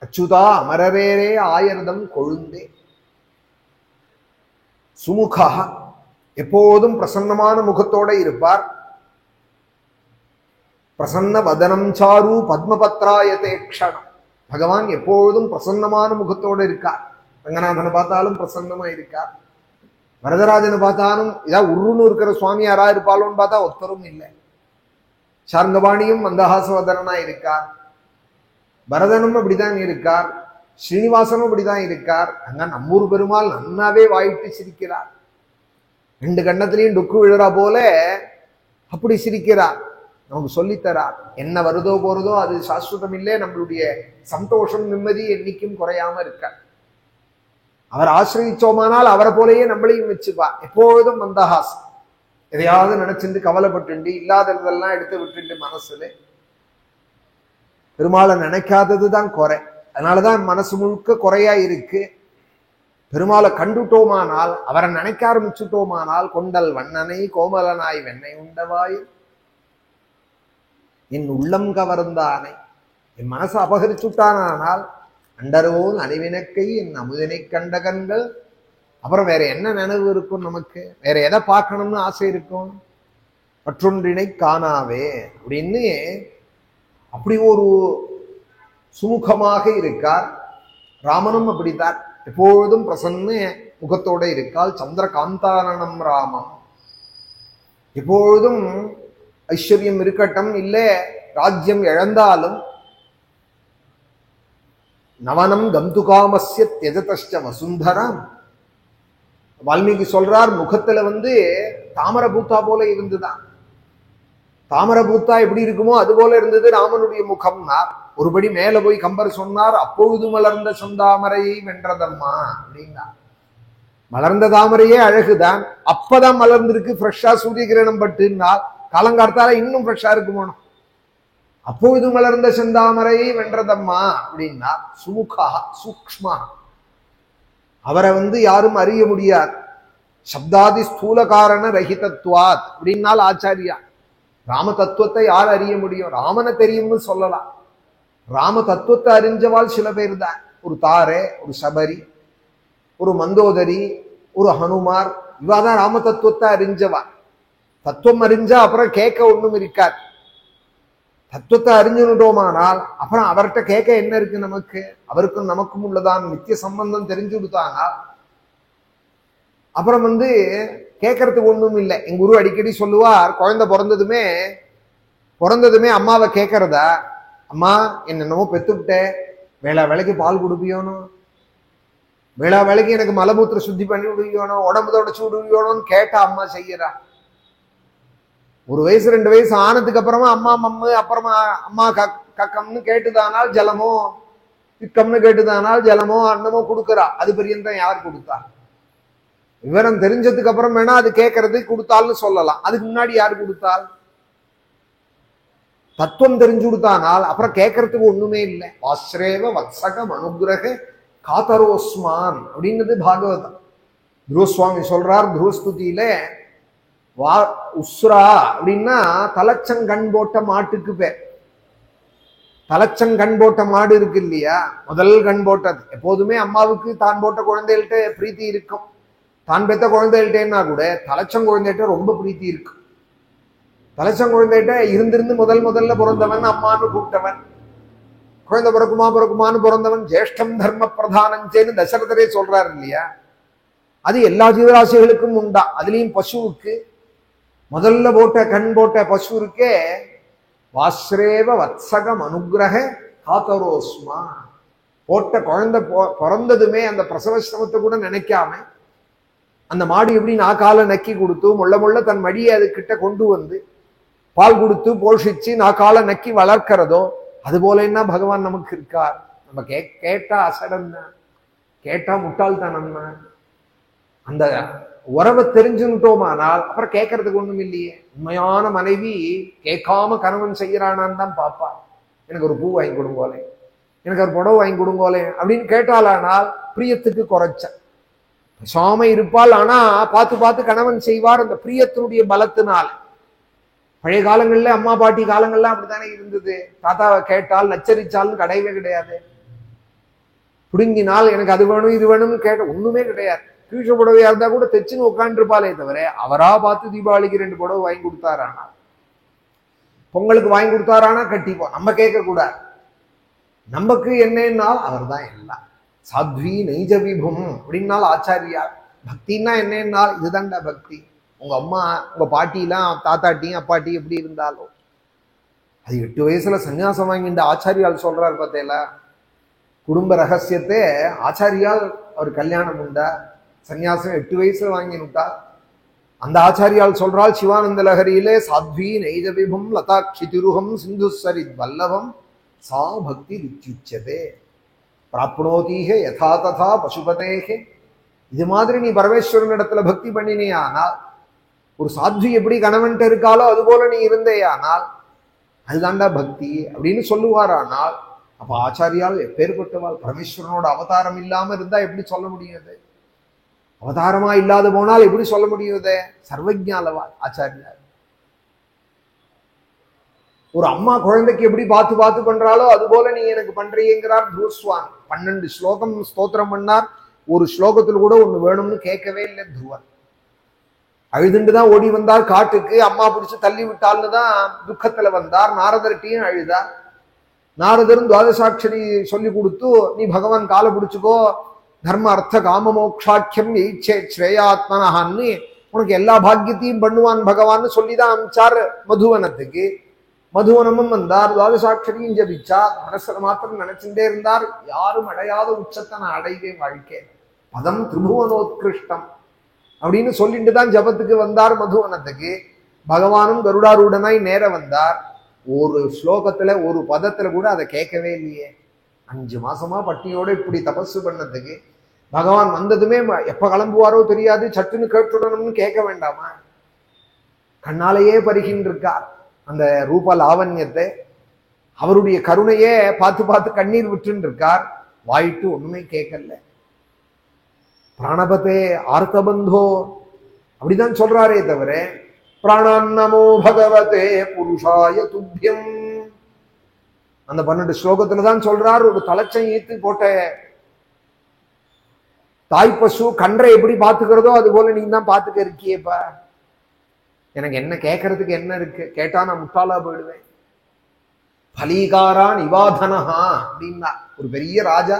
அச்சுதா அமரரேரே ஆயர்தம் கொழுந்தே. சுமுகா, எப்போதும் பிரசன்னமான முகத்தோட இருப்பார். பிரசன்ன வதனம் சாரு பத்மபத்ராயதே க்ஷணம். பகவான் எப்பொழுதும் பிரசன்னமான முகத்தோடு இருக்கார். ரங்கநாதனை பார்த்தாலும் பிரசன்னமா இருக்கார். வரதராஜனை பார்த்தாலும் ஏதாவது உருன்னு இருக்கிற சுவாமி யாரா இருப்பாளோன்னு பார்த்தா ஒத்தரும் இல்லை. சார்ந்தபாணியும் மந்தஹாசவதனா இருக்கார். பரதனும் அப்படிதான் இருக்கார். ஸ்ரீனிவாசனும் அப்படிதான் இருக்கார். அங்க நம்மூர் பெருமாள் நன்னாவே வாயிட்டு சிரிக்கிறார். ரெண்டு கண்ணத்திலையும் டுக்கு விழுறா போல அப்படி சிரிக்கிறார். நமக்கு சொல்லித்தரார். என்ன வருதோ போறதோ அது சாஸ்வதம் இல்லை. நம்மளுடைய சந்தோஷம் நிம்மதி என்னைக்கும் குறையாம இருக்க. அவர் ஆசிரியச்சோமானால் அவரை போலேயே நம்மளையும் வச்சுப்பார். எப்பொழுதும் மந்தஹாசம். எதையாவது நினைச்சிட்டு கவலைப்பட்டு இல்லாததெல்லாம் எடுத்து விட்டுட்டு மனசுல பெருமாளை நினைக்காததுதான் குறை. அதனாலதான் மனசு முழுக்க குறையா இருக்கு. பெருமாளை கண்டுட்டோமானால், அவரை நினைக்க ஆரம்பிச்சுட்டோமானால், கொண்டல் வண்ணனை கோமலனாய் வெண்ணை உண்டவாய் என் உள்ளம் கவர்ந்தானை, என் மனசை அபகரிச்சுட்டானால் அண்டரோன் அணிவினக்கை என் அமுதனை கண்ட கண்கள். அப்புறம் வேற என்ன நினைவு இருக்கும் நமக்கு? வேற எதை பார்க்கணும்னு ஆசை இருக்கும்? மற்றொன்றினை காணாவே அப்படின்னு அப்படி ஒரு சுமுகமாக இருக்கார். ராமனும் அப்படித்தான், எப்பொழுதும் பிரசன்ன முகத்தோட இருக்கால். சந்திரகாந்தாரணம் ராமம். எப்பொழுதும் ஐஸ்வர்யம் இருக்கட்டும், இல்லை ராஜ்யம் இழந்தாலும் நவனம் கந்துகாமஸ்ய தியஜதஷ்ட வசுந்தரம். வால்மீகி சொல்றார், முகத்துல தாமர பூத்தா போல இருந்துதான். தாமர பூத்தா எப்படி இருக்குமோ அது போல இருந்தது ராமனுடைய முகம்னார். ஒருபடி மேல போய் கம்பர் சொன்னார், அப்பொழுது மலர்ந்த செந்தாமரையை வென்றதம்மா அப்படின்னா. மலர்ந்த தாமரையே அழகுதான், அப்பதான் மலர்ந்திருக்கு, ஃப்ரெஷ்ஷா சூரிய கிரணம் பட்டுனால் காலங்கார்த்தால இன்னும் ஃப்ரெஷ்ஷா இருக்குமோனோ. அப்பொழுது மலர்ந்த செந்தாமரையை வென்றதம்மா அப்படின்னா. சுமுகா சூக்ஷ்மா, அவரை யாரும் அறிய முடியாது. சப்தாதி ஸ்தூல காரண ரஹிதத்வாத் அப்படின்னால் ஆச்சாரியா. ராம தத்துவத்தை யார் அறிய முடியும்? ராமனை தெரியும்னு சொல்லலாம். ராம தத்துவத்தை அறிஞ்சவாள் சில பேர் தான். ஒரு தாரே, ஒரு சபரி, ஒரு மந்தோதரி, ஒரு ஹனுமார், இவாதான் ராம தத்துவத்தை அறிஞ்சவா. தத்துவம் அறிஞ்சா அப்புறம் கேட்க ஒண்ணும் இருக்காது. தத்துவத்தை அறிஞ்சுட்டோமானால் அப்புறம் அவர்கிட்ட கேட்க என்ன இருக்கு நமக்கு? அவருக்கும் நமக்கும் உள்ளதான் நித்திய சம்பந்தம் தெரிஞ்சு கொடுத்தானால் அப்புறம் கேட்கறதுக்கு ஒண்ணும் இல்லை. எங்க குரு அடிக்கடி சொல்லுவார், குழந்தை பிறந்ததுமே அம்மாவை கேட்கறதா, அம்மா என்னென்னமோ பெத்துவிட்டேன், வேளா வேலைக்கு பால் கொடுப்பியோனோ, வேளா வேலைக்கு எனக்கு மலமூத்திர சுத்தி பண்ணி விடுவியோனோ, உடம்பு தொடச்சு விடுவியோனோன்னு கேட்டா அம்மா செய்யறா. 1 வயசு 2 வயசு ஆனதுக்கு அப்புறமா அம்மா மம்மு, அப்புறமா அம்மா கக்கம்னு கேட்டுதானால் ஜலமோ, திக்கம்னு கேட்டுதானால் ஜலமோ அன்னமோ கொடுக்குறா. அது பெரியந்தான் யார் கொடுத்தா? விவரம் தெரிஞ்சதுக்கு அப்புறம் வேணா அது கேட்கறது கொடுத்தால்னு சொல்லலாம். அதுக்கு முன்னாடி யார் கொடுத்தால்? தத்துவம் தெரிஞ்சு கொடுத்தானால் அப்புறம் கேட்கறதுக்கு ஒண்ணுமே இல்லை. ஆஸ்ரேவ வத்சகம் அனுகிரக காதரோஸ்மான் அப்படின்றது பாகவதம். துருவசுவாமி சொல்றார் துருவஸ்துதியில, உஸ்ரா அப்படின்னா தலைச்சங்கண் போட்ட மாட்டுக்கு பேர். தலைச்சங்கண் போட்ட மாடு இருக்கு இல்லையா, முதல் கண் போட்டது. எப்போதுமே அம்மாவுக்கு தான் போட்ட குழந்தைகள்கிட்ட பிரீத்தி இருக்கும். தான் பெத்த குழந்தைகிட்டேன்னா கூட தலைச்சங்குழந்தைகிட்ட ரொம்ப பிரீத்தி இருக்கு. தலைச்சங்குழந்தைகிட்ட இருந்திருந்து முதல்ல பிறந்தவன் அம்மான்னு கூப்பிட்டவன், குழந்தை பிறக்குமான்னு பிறந்தவன் ஜேஷ்டம் தர்ம பிரதானஞ்சேன்னு தசரதரே சொல்றாரு இல்லையா? அது எல்லா ஜீவராசிகளுக்கும் உண்டா. அதுலயும் பசுவுக்கு முதல்ல கண் போட்ட பசு இருக்கே, வாஸ்ரேவ வத்சகம் அனுகிரக காத்தரோஸ்மா. போட்ட குழந்தை பிறந்ததுமே அந்த பிரசவசிரமத்தை கூட நினைக்காம அந்த மாடு எப்படி நாக்கால நக்கி கொடுத்து முள்ள தன் மடியை அது கிட்ட கொண்டு வந்து பால் கொடுத்து போஷிச்சு நாக்கால நக்கி வளர்க்கிறதோ அது போல என்ன பகவான் நமக்கு இருக்கார். நம்ம கேட்டா அசடம் தான், கேட்டா முட்டாள்தானம் தான். அந்த உறவை தெரிஞ்சுட்டோமானால் அப்புறம் கேட்கறதுக்கு ஒண்ணும் இல்லையே. உண்மையான மனைவி கேட்காம கணவன் செய்யறானான்னு தான் பாப்பா. எனக்கு ஒரு பூ வாங்கி கொடுங்கோலே, எனக்கு ஒரு புடவை வாங்கி கொடுங்கோலே அப்படின்னு கேட்டாலானால் பிரியத்துக்கு குறைச்ச சாம இருப்பாள். ஆனா பார்த்து கணவன் செய்வார் அந்த பிரியத்தினுடைய பலத்தினால். பழைய காலங்கள்ல அம்மா பாட்டி காலங்கள்ல அப்படித்தானே இருந்தது. தாத்தாவை கேட்டால் நச்சரிச்சாலும் கிடையவே கிடையாது. புடுங்கினால் எனக்கு அது வேணும் இது வேணும்னு கேட்ட ஒண்ணுமே கிடையாது. கீழ புடவையா இருந்தா கூட தைச்சுன்னு உட்காந்துருப்பாளே தவிர அவரா பார்த்து தீபாவளிக்கு 2 புடவை வாங்கி கொடுத்தாரானா, பொங்கலுக்கு வாங்கி கொடுத்தாரானா கட்டிப்போம். நம்ம கேட்க கூடாது. நமக்கு என்னன்னால் அவர் தான் எல்லாம். சாத்வி நெய்ஜ விபும் அப்படின்னால் ஆச்சாரியா. பக்தின்னா என்னன்னால் இதுதான்டா பக்தி. உங்க அம்மா உங்க பாட்டிலாம் தாத்தாட்டியும் அப்பாட்டி எப்படி இருந்தாலும் அது 8 வயசுல சன்னியாசம் வாங்கிட்ட ஆச்சாரியால் சொல்றாரு பார்த்தேல. குடும்ப ரகசியத்தை ஆச்சாரியால் அவர் கல்யாணம் உண்டா, சன்னியாசம் 8 வயசுல வாங்கினுட்டா. அந்த ஆச்சாரியால் சொல்றாள் சிவானந்த லஹரியிலே, சாத்வி நெய்ஜ விபும் லதாட்சி திருகம் சிந்து சரித் வல்லவம் சா பக்தி ரித்யுச்சதே பிராப்னோதீக யதா ததா பசுபதேகே. இது மாதிரி நீ பரமேஸ்வரன் இடத்துல பக்தி பண்ணினே ஆனால், ஒரு சாத்வி எப்படி கணவன்ட்ட இருக்காலோ அது போல நீ இருந்தே ஆனால் அதுதான்டா பக்தி அப்படின்னு சொல்லுவாரானால், அப்ப ஆச்சாரியால் எப்பேற்பட்டவாள். பரமேஸ்வரனோட அவதாரம் இல்லாம இருந்தா எப்படி சொல்ல முடியாது? அவதாரமா இல்லாத போனால் எப்படி சொல்ல முடியுதே? சர்வஜாலவாள் ஆச்சாரியார். ஒரு அம்மா குழந்தைக்கு எப்படி பார்த்து பண்றாளோ அது போல நீ எனக்கு பண்றீங்கிறார் துருவஸ்வாமி. 12 ஸ்லோகம் ஸ்தோத்திரம் பண்ணார். ஒரு ஸ்லோகத்தில் கூட ஒண்ணு வேணும்னு கேட்கவே இல்லை துருவன். அழுதுண்டுதான் ஓடி வந்தார் காட்டுக்கு. அம்மா பிடிச்சு தள்ளி விட்டால்னு தான் துக்கத்துல வந்தார். நாரதர்கிட்டையும் அழுதார். நாரதரும் துவாதசாட்சரி சொல்லி கொடுத்து, நீ பகவான் காலை பிடிச்சுக்கோ, தர்ம அர்த்த காம மோக்ஷாக்கியம் ஈச்சே ஸ்ரேயாத்மனஹான்னு உனக்கு எல்லா பாக்கியத்தையும் பண்ணுவான் பகவான்னு சொல்லிதான் அமிச்சார் மதுவனத்துக்கு. மதுவனமும் வந்தார். துவாதசாட்சரியும் ஜபிச்சார். மனசுல மாத்திரம் நினைச்சுட்டே இருந்தார், யாரும் அடையாத உச்சத்தை நான் அடைவேன் வாழ்க்கை, பதம் திரிபுவனோத்கிருஷ்டம் அப்படின்னு சொல்லிட்டு தான் ஜபத்துக்கு வந்தார் மதுவனத்துக்கு. பகவானும் கருடாரூடனாய் நேர வந்தார். ஒரு ஸ்லோகத்துல ஒரு பதத்துல கூட அதை கேட்கவே இல்லையே. 5 மாசமா பட்டினியோட இப்படி தபசு பண்ணதுக்கு பகவான் வந்ததுமே எப்ப கிளம்புவாரோ தெரியாது, சட்டுன்னு கேட்டுடணும்னு கேட்க வேண்டாமா? கண்ணாலேயே பருகின்றிருக்கார் அந்த ரூப லாவண்யத்தை. அவருடைய கருணையே பார்த்து கண்ணீர் விட்டுன்னு இருக்கார். வாயிட்டு ஒண்ணுமே கேட்கல. பிராணபதே ஆர்த்தபந்தோ அப்படிதான் சொல்றாரே தவிர பிராணான்னமோ பகவதே புருஷாய துப்பியம் அந்த 12 ஸ்லோகத்துலதான் சொல்றார். ஒரு தலைச்சம் ஈத்து போட்ட தாய் பசு கன்றை எப்படி பாத்துக்கிறதோ அது போல நீங்க தான் பாத்துக்க இருக்கியேப்பா. எனக்கு என்ன கேட்கறதுக்கு என்ன இருக்கு? கேட்டா நான் முட்டாளா போயிடுவேன். பலீகாரா நிவாதனஹா அப்படின்னா ஒரு பெரிய ராஜா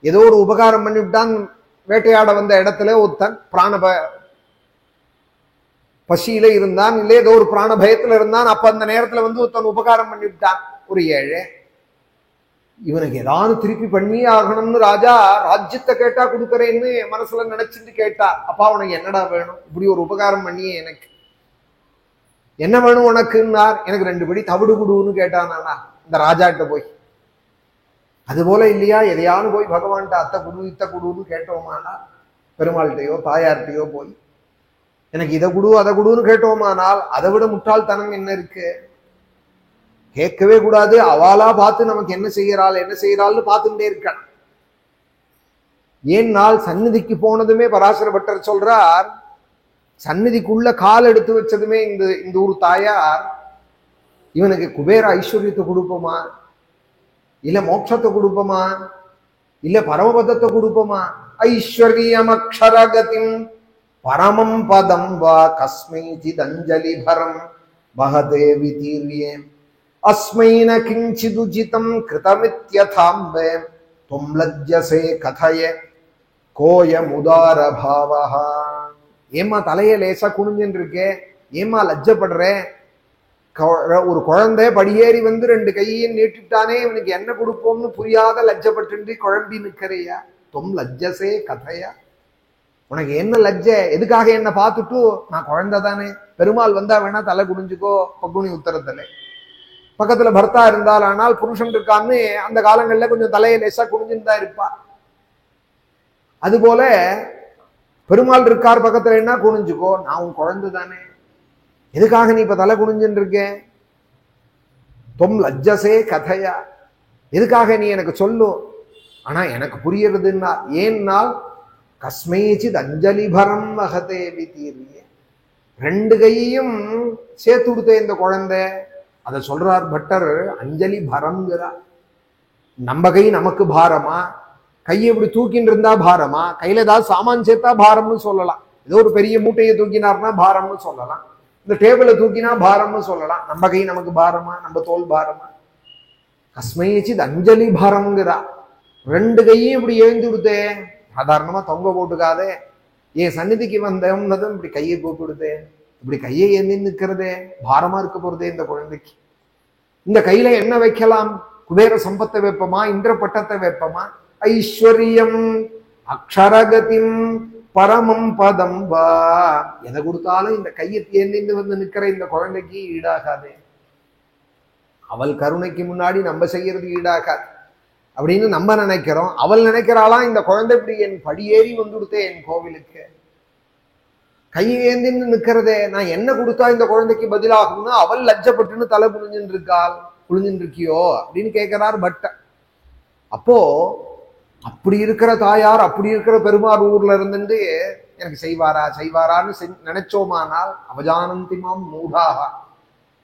ஏதோ ஒரு உபகாரம் பண்ணிவிட்டான். வேட்டையாட வந்த இடத்துல ஒருத்தன் பிராண பசியில இருந்தான், இல்லை ஏதோ ஒரு பிராண பயத்துல இருந்தான். அப்ப அந்த நேரத்துல வந்து ஒருத்தன் உபகாரம் பண்ணிவிட்டான், ஒரு ஏழை. இவனுக்கு ஏதாவது திருப்பி பண்ணி ஆகணும்னு ராஜா ராஜ்யத்தை கேட்டா கொடுக்கறேன்னு மனசுல நினைச்சிட்டு கேட்டா, அப்பா உனக்கு என்னடா வேணும்? இப்படி ஒரு உபகாரம் பண்ணியே எனக்கு என்ன வேணும் உனக்குன்னார். எனக்கு 2 படி தவிடு குடுன்னு கேட்டானா இந்த ராஜாட்ட போய். அது போல இல்லையா, எதையானு போய் பகவான்கிட்ட அத்தை குடு இத்த குடுன்னு கேட்டோமானா, பெருமாள்கிட்டையோ தாயார்கிட்டையோ போய் எனக்கு இதை குடு அதை குடுன்னு கேட்டோமானால் அதை விட முட்டாள்தனம் என்ன இருக்கு? கேட்கவே கூடாது. அவாளா பார்த்து நமக்கு என்ன செய்யறாள்னு பார்த்துட்டே இருக்கான். ஏன்னால் சந்நிதிக்கு போனதுமே பராசர பட்டர் சொல்றார், சந்நிதிக்குள்ள கால் எடுத்து வச்சதுமே இந்த ஒரு தாயார் இவனுக்கு குபேர ஐஸ்வர்யத்தை கொடுப்போமா இல்ல மோட்சத்தை கொடுப்போமா? இல்ல பரமபதத்தை கொடுப்போமா? ஐஸ்வர்யம் அக்ஷரகதிம் பரமம் பதம் வா கஸ்மைச்சித் அஞ்சலி பரம் வஹதே விதீர்யே அஸ்மைன கிஞ்சிதுஜிதம் கிருதமித்யதாம்பே துவம் லஜ்ஜசே கதய கோயம் உதார பாவஹா. ஏமா தலைய லேசா குனிஞ்சுன்னு இருக்கே, ஏமா லஜ்ஜப்படுற? ஒரு குழந்தை படியேறி வந்து 2 கையையும் நீட்டிட்டானே, இவனுக்கு என்ன கொடுப்போம்னு புரியாத லஜ்ஜப்பட்டு குழம்பி நிக்கிறையா? தொம் லஜ்ஜசே கதையா, உனக்கு என்ன லஜ்ஜ? எதுக்காக என்ன பார்த்துட்டு? நான் குழந்தை தானே, பெருமாள் வந்தா வேணா தலை குனிஞ்சுக்கோ பங்குனி உத்தரத்துல. பக்கத்துல பர்த்தா இருந்தால் ஆனால் புருஷன் இருக்கான்னு அந்த காலங்கள்ல கொஞ்சம் தலையை லேசா குனிஞ்சுன்னு தான் இருப்பா. அதுபோல பெருமாள் இருக்கார் பக்கத்துல என்ன குனிஞ்சுக்கோ, நான் உன் குழந்தை தானே, எதுக்காக நீ இப்ப தலை குனிஞ்சுன்னு இருக்க? தொம் லஜ்ஜசே கதையா, எதுக்காக நீ எனக்கு சொல்லு. ஆனா எனக்கு புரியறதுன்னா ஏன்னால் கஸ்மைச்சித் அஞ்சலி பரம் வஹதே விதீர்யே, 2 கையையும் சேர்த்து கொடுத்த இந்த குழந்தை. அதை சொல்றார் பட்டர், அஞ்சலி பரம்ங்கிறா. நம்ம கை நமக்கு பாரமா? கையை இப்படி தூக்கின்னு இருந்தா பாரமா? கையில ஏதாவது சாமான் சேர்த்தா பாரம்னு சொல்லலாம். ஏதோ ஒரு பெரிய மூட்டையை தூக்கினார்னா பாரம்னு சொல்லலாம். இந்த டேபிளை தூக்கினா பாரம்னு சொல்லலாம். நம்ம கை நமக்கு பாரமா? நம்ம தோல் பாரமா? கஸ்மைச்சித் அஞ்சலி பாரம்ங்கிறா. 2 கையும் இப்படி எழுந்து கொடுத்தே, சாதாரணமா தொங்க போட்டுக்காதே. என் சந்நிதிக்கு வந்ததும் இப்படி கையை போட்டு கொடுத்தே, இப்படி கையை ஏந்தி நிற்கிறதே, பாரமா இருக்க போறதே இந்த குழந்தைக்கு. இந்த கையில என்ன வைக்கலாம்? குபேர சம்பத்தை வைப்பமா? இந்திர பட்டத்தை வைப்பமா? ஐஸ்வர்யம் அக்ஷரகதிம் பரமம் பதம் வா, எதை கொடுத்தாலும் இந்த கையை ஏந்திந்து வந்து நிக்கிற இந்த குழந்தைக்கு ஈடாகாதே. அவள் கருணைக்கு முன்னாடி நம்ம செய்யறது ஈடாகாது அப்படின்னு நம்ம நினைக்கிறோம். அவள் நினைக்கிறாளா, இந்த குழந்தை இப்படி என் படியேறி வந்துடுத்தே என் கோவிலுக்கு, கையை ஏந்தின்னு நிக்கிறதே, நான் என்ன கொடுத்தா இந்த குழந்தைக்கு பதிலாகும்னு அவள் லஜ்ஜப்பட்டுன்னு தலை குனிஞ்சுன்னு இருக்காள். குனிஞ்சுன்னு இருக்கியோ அப்படின்னு கேட்கிறார் பட்ட. அப்போ அப்படி இருக்கிற தாயார், அப்படி இருக்கிற பெருமாள் ஊர்ல இருந்து எனக்கு செய்வாரான்னு நினைச்சோமானால் அவஜானந்திமாம் மூடாக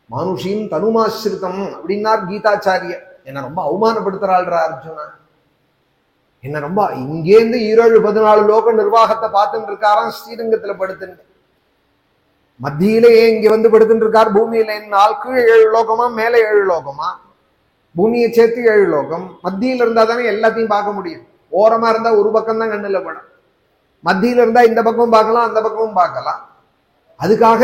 மானுஷீம் தனுமாசிரிதம் அப்படின்னார் கீதாச்சாரியர். என்னை ரொம்ப அவமானப்படுத்துறாள்ரா அர்ஜுனா, என்ன ரொம்ப இங்கேருந்து 17-14 லோக நிர்வாகத்தை பார்த்துட்டு இருக்காராம் ஸ்ரீரங்கத்துல படுத்துட்டு. மத்தியிலே இங்க வந்து படுத்துட்டு இருக்கார் பூமியில. கீழே 7 லோகமா, மேல 7 லோகமா? பூமியை சேர்த்து 7 லோகம். மத்தியில இருந்தா தானே எல்லாத்தையும் பார்க்க முடியும். ஓரமா இருந்தா ஒரு பக்கம் தான் கண்ணுல படும். மத்தியில இருந்தா இந்த பக்கம் பார்க்கலாம், அந்த பக்கமும் பார்க்கலாம். அதுக்காக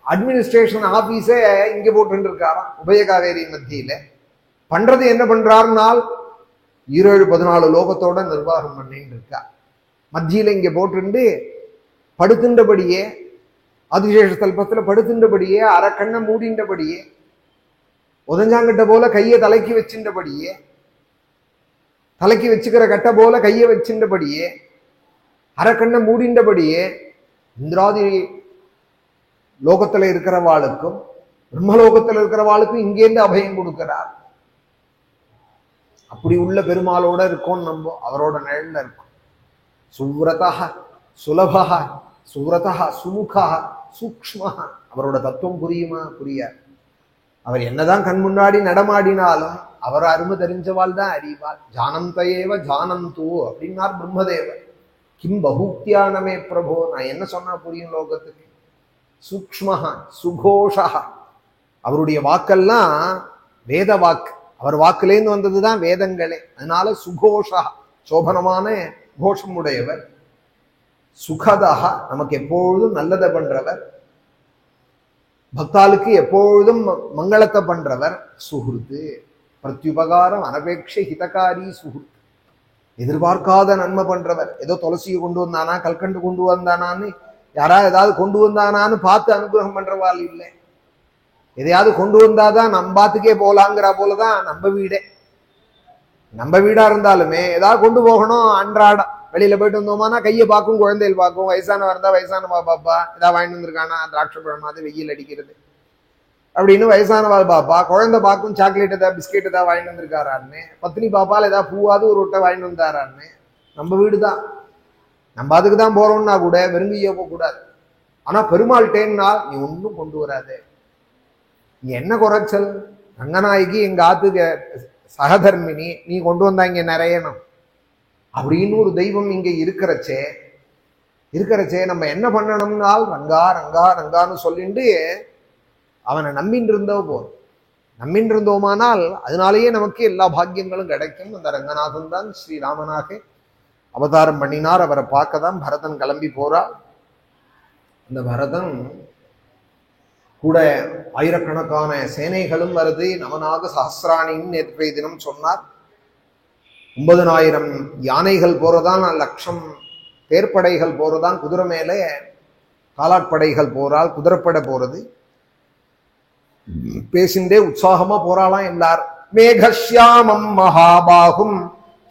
அட்மினிஸ்ட்ரேஷன் ஆபீஸே இங்க போட்டு இருக்காராம் உபயகாவேரி மத்தியில. பண்றது என்ன பண்றாருனால் 17-14 லோகத்தோட நிர்வாகம் பண்ணிட்டு இருக்கா. மத்தியில இங்க போட்டு படுத்துன்றபடியே, அதிசேஷ தல்பத்துல படுத்துன்றபடியே, அரை கண்ணை மூடின்றபடியே, உதஞ்சாங்கிட்ட போல கையை தலைக்கு வச்சுட்டபடியே, தலைக்கு வச்சுக்கிற கட்ட போல கையை வச்சுட்டபடியே, அரை கண்ணை மூடின்றபடியே இந்திராதி லோகத்துல இருக்கிறவாளுக்கும் பிரம்மலோகத்துல இருக்கிறவாளுக்கும் இங்கேருந்து அபயம் கொடுக்கிறார். அப்படி உள்ள பெருமாளோட இருக்கோம் நம்ம, அவரோட நிழல்ல இருக்கும். சுவ்ரதா சுலபா சுவ்ரதா சுமுகா சூக்ஷ்மா. அவரோட தத்துவம் புரியுமா? புரியாது. அவர் என்னதான் கண் முன்னாடி நடமாடினாலும் அவர் அருமை தெரிஞ்சவாள் தான் அறிவாள். ஜானந்தயேவ ஜானந்து அப்படின்னார் பிரம்மதேவர். கிம் பகூக்தியானமே பிரபோ, நான் என்ன சொன்னா புரியும் லோகத்துக்கு? சூக்ஷ்மஹா சுகோஷா. அவருடைய வாக்கெல்லாம் வேத வாக்கு, அவர் வாக்குலேருந்து வந்ததுதான் வேதங்களே. அதனால சுகோஷா, சோபனமான கோஷம் உடையவர். சுகதா, நமக்கு எப்பொழுதும் நல்லதை பண்றவர். பக்தாளுக்கு எப்பொழுதும் மங்களத்தை பண்றவர். சுஹுர்த்து, பிரத்யுபகாரம் அனபேட்ச ஹிதகாரி சுஹுர்த்து, எதிர்பார்க்காத நன்மை பண்றவர். ஏதோ துளசியை கொண்டு வந்தானா, கல்கண்டு கொண்டு வந்தானான்னு, யாராவது ஏதாவது கொண்டு வந்தானான்னு பார்த்து அனுகிரகம் பண்றவாள் இல்லை. எதையாவது கொண்டு வந்தாதான் நம்ம பாத்துக்கே போலாங்கிற போலதான் நம்ம வீடே. நம்ம வீடா இருந்தாலுமே ஏதாவது கொண்டு போகணும். அன்றாட வெளியில போயிட்டு வந்தோமானா கையை பார்க்கும், குழந்தைகள் பார்க்கும். வயசானவா இருந்தா வயசானவா பாப்பா ஏதாவது வாங்கிட்டு வந்திருக்கானா, திராட்சை பழமாவது வெயில் அடிக்கிறது அப்படின்னு வயசானவா பாப்பா. குழந்தை பார்க்கும், சாக்லேட் ஏதாவது பிஸ்கெட் ஏதாவது வாங்கிட்டு வந்திருக்காரான்னு. பத்தினி பாப்பால் ஏதாவது பூவாவது ஒரு ரொட்டை வாங்கிட்டு வந்தாரான்னு. நம்ம வீடுதான், நம்ம அதுக்கு தான் போறோம்னா கூட வெறுங்கைய போக கூடாது. ஆனா பெருமாள்கிட்டேன்னா நீ ஒன்றும் கொண்டு வராது. நீ என்ன குறைச்சல்? ரங்கநாயகி எங்க ஆத்துக்கு சகதர்மினி, நீ கொண்டு வந்தா இங்க நிறையணும் அப்படின்னு ஒரு தெய்வம் இங்க இருக்கிறச்சே நம்ம என்ன பண்ணணும்னால் ரங்கா ரங்கா ரங்கான்னு சொல்லிட்டு அவனை நம்பின்னு இருந்தோமானால் அதனாலேயே நமக்கு எல்லா பாக்கியங்களும் கிடைக்கும். அந்த ரங்கநாதன் தான் ஸ்ரீராமனாக அவதாரம் பண்ணினார். அவரை பார்க்க தான் பரதன் கிளம்பி போறார். அந்த பரதன் கூட ஆயிரக்கணக்கான சேனைகளும் வருது. நவநாக சஹசிராணின்னு நேற்றைய தினம் சொன்னார். 90,000 யானைகள் போறதான், 1,00,000 தேர்ப்படைகள் போறதான், குதிரை மேலே காலாட்படைகள் போறால், குதிரைப்படை போறது. பேசிண்டே உற்சாகமா போறாளாம் எல்லார். மேகஷ்யாமம் மகாபாகும்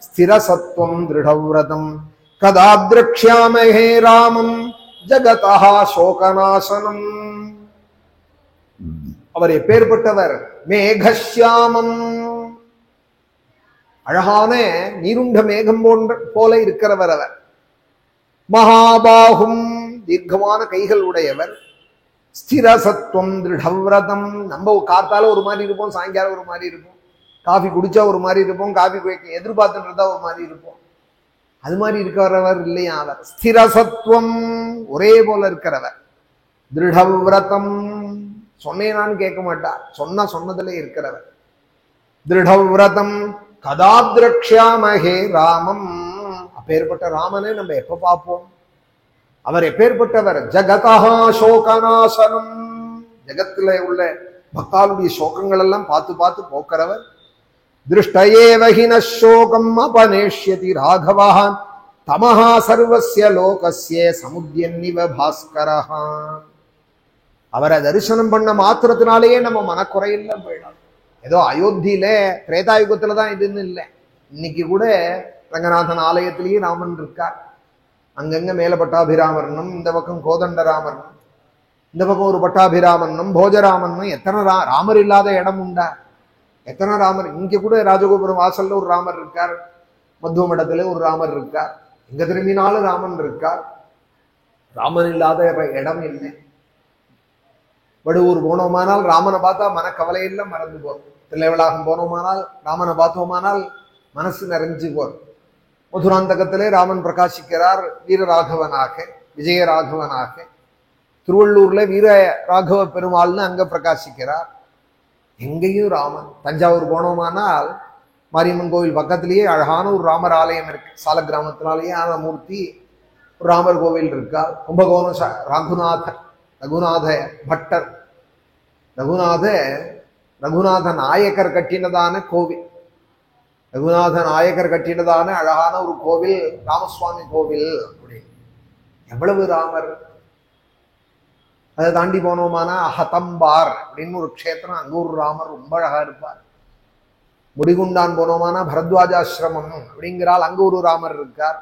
ஸ்திரசத்வம் திருடவ்ரதம் கதா திரக்ஷ்யாமஹே ராமம் ஜகதஹ சோகநாசனம். அவர் எப்பேற்பட்டவர்? மேகஷ்யாமம், அழகான நீருண்ட மேகம் போல இருக்கிறவர் அவர். மகாபாகும், தீர்க்கமான கைகள் உடையவர். ஸ்திரசத்வம் திருடவ்ரதம், நம்ம காத்தால ஒரு மாதிரி இருப்போம், சாயங்காலம் ஒரு மாதிரி இருப்போம், காஃபி குடிச்சா ஒரு மாதிரி இருப்போம், காஃபி எதிர்பார்த்துட்டு இருந்தா ஒரு மாதிரி இருப்போம். அது மாதிரி இருக்கிறவர் இல்லையா அவர். ஸ்திரசத்வம், ஒரே போல இருக்கிறவர். திருடவ்ரதம், சொன்னேனான்னு கேட்க மாட்டார், சொன்னதுல இருக்கிறவர். திருடவ்ரதம் கதா திரக்ஷ்யாமஹே ராமம், அப்பேற்பட்ட ராமனை நம்ம எப்ப பார்ப்போம்? அவர் எப்பேற்பட்டவர்? ஜகதஹ சோகநாசனம், ஜகத்துல உள்ள பக்தாளுடைய சோகங்கள் எல்லாம் பார்த்து பார்த்து போக்கிறவர். திருஷ்டயேவ ஹின சோகம் அபநேஷ்யதி ராகவஹ தமஹ சர்வஸ்ய லோகஸ்ய சமுத்யன்னிவ பாஸ்கரஹ. அவரை தரிசனம் பண்ண மாத்திரத்தினாலேயே நம்ம மனக்குறையெல்லாம் போயிடும். ஏதோ அயோத்தியில திரேதாயுகத்துல தான் இதுன்னு இல்லை, இன்னைக்கு கூட ரங்கநாதன் ஆலயத்திலேயே ராமன் இருக்கார். அங்கங்க மேல பட்டாபிராமரனும், இந்த பக்கம் கோதண்டராமரனும், இந்த பக்கம் ஒரு பட்டாபிராமனும் போஜராமனும். எத்தனை ராமர் இல்லாத இடம் உண்டா? எத்தனை ராமர்! இங்க கூட ராஜகோபுரம் வாசல்ல ஒரு ராமர் இருக்கார், மத்துவ மடத்துல ஒரு ராமர் இருக்கார், எங்க திரும்பினாலும் ராமன் இருக்கார். ராமன் இல்லாத இடம் இல்லை. வடுவூர் போனோமானால் ராமனை பார்த்தா மனக்கவலையெல்லாம் மறந்து போறோம். தில்லைவளாகம் போனோமானால் ராமனை பார்த்தோமானால் மனசு நிறைஞ்சு போறோம். மதுராந்தகத்திலே ராமன் பிரகாசிக்கிறார் வீரராகவனாக, விஜயராகவனாக. திருவள்ளூர்ல வீர ராகவ பெருமாள்னு அங்க பிரகாசிக்கிறார். எங்கேயும் ராமன். தஞ்சாவூர் போனோமானால் மாரியம்மன் கோவில் பக்கத்திலேயே அழகான ஒரு ராமர் ஆலயம் இருக்கு. சால கிராமத்தினாலேயே மூர்த்தி ஒரு ராமர் கோவில் இருக்கார். கும்பகோணம் ரகுநாத பட்டர், ரகுநாத நாயக்கர் கட்டினதான கோவில், ரகுநாத நாயக்கர் கட்டினதான அழகான ஒரு கோவில் ராமசுவாமி கோவில். அப்படி எவ்வளவு ராமர்! அதை தாண்டி போனோமானா அஹதம்பார் அப்படின்னு ஒரு க்ஷேத்திரம், அங்க ஒரு ராமர் ரொம்ப அழகா இருப்பார். முடிகுண்டான் போனோமானா பரத்வாஜாசிரமம் அப்படிங்கிறால், அங்க ஒரு ராமர் இருக்கார்,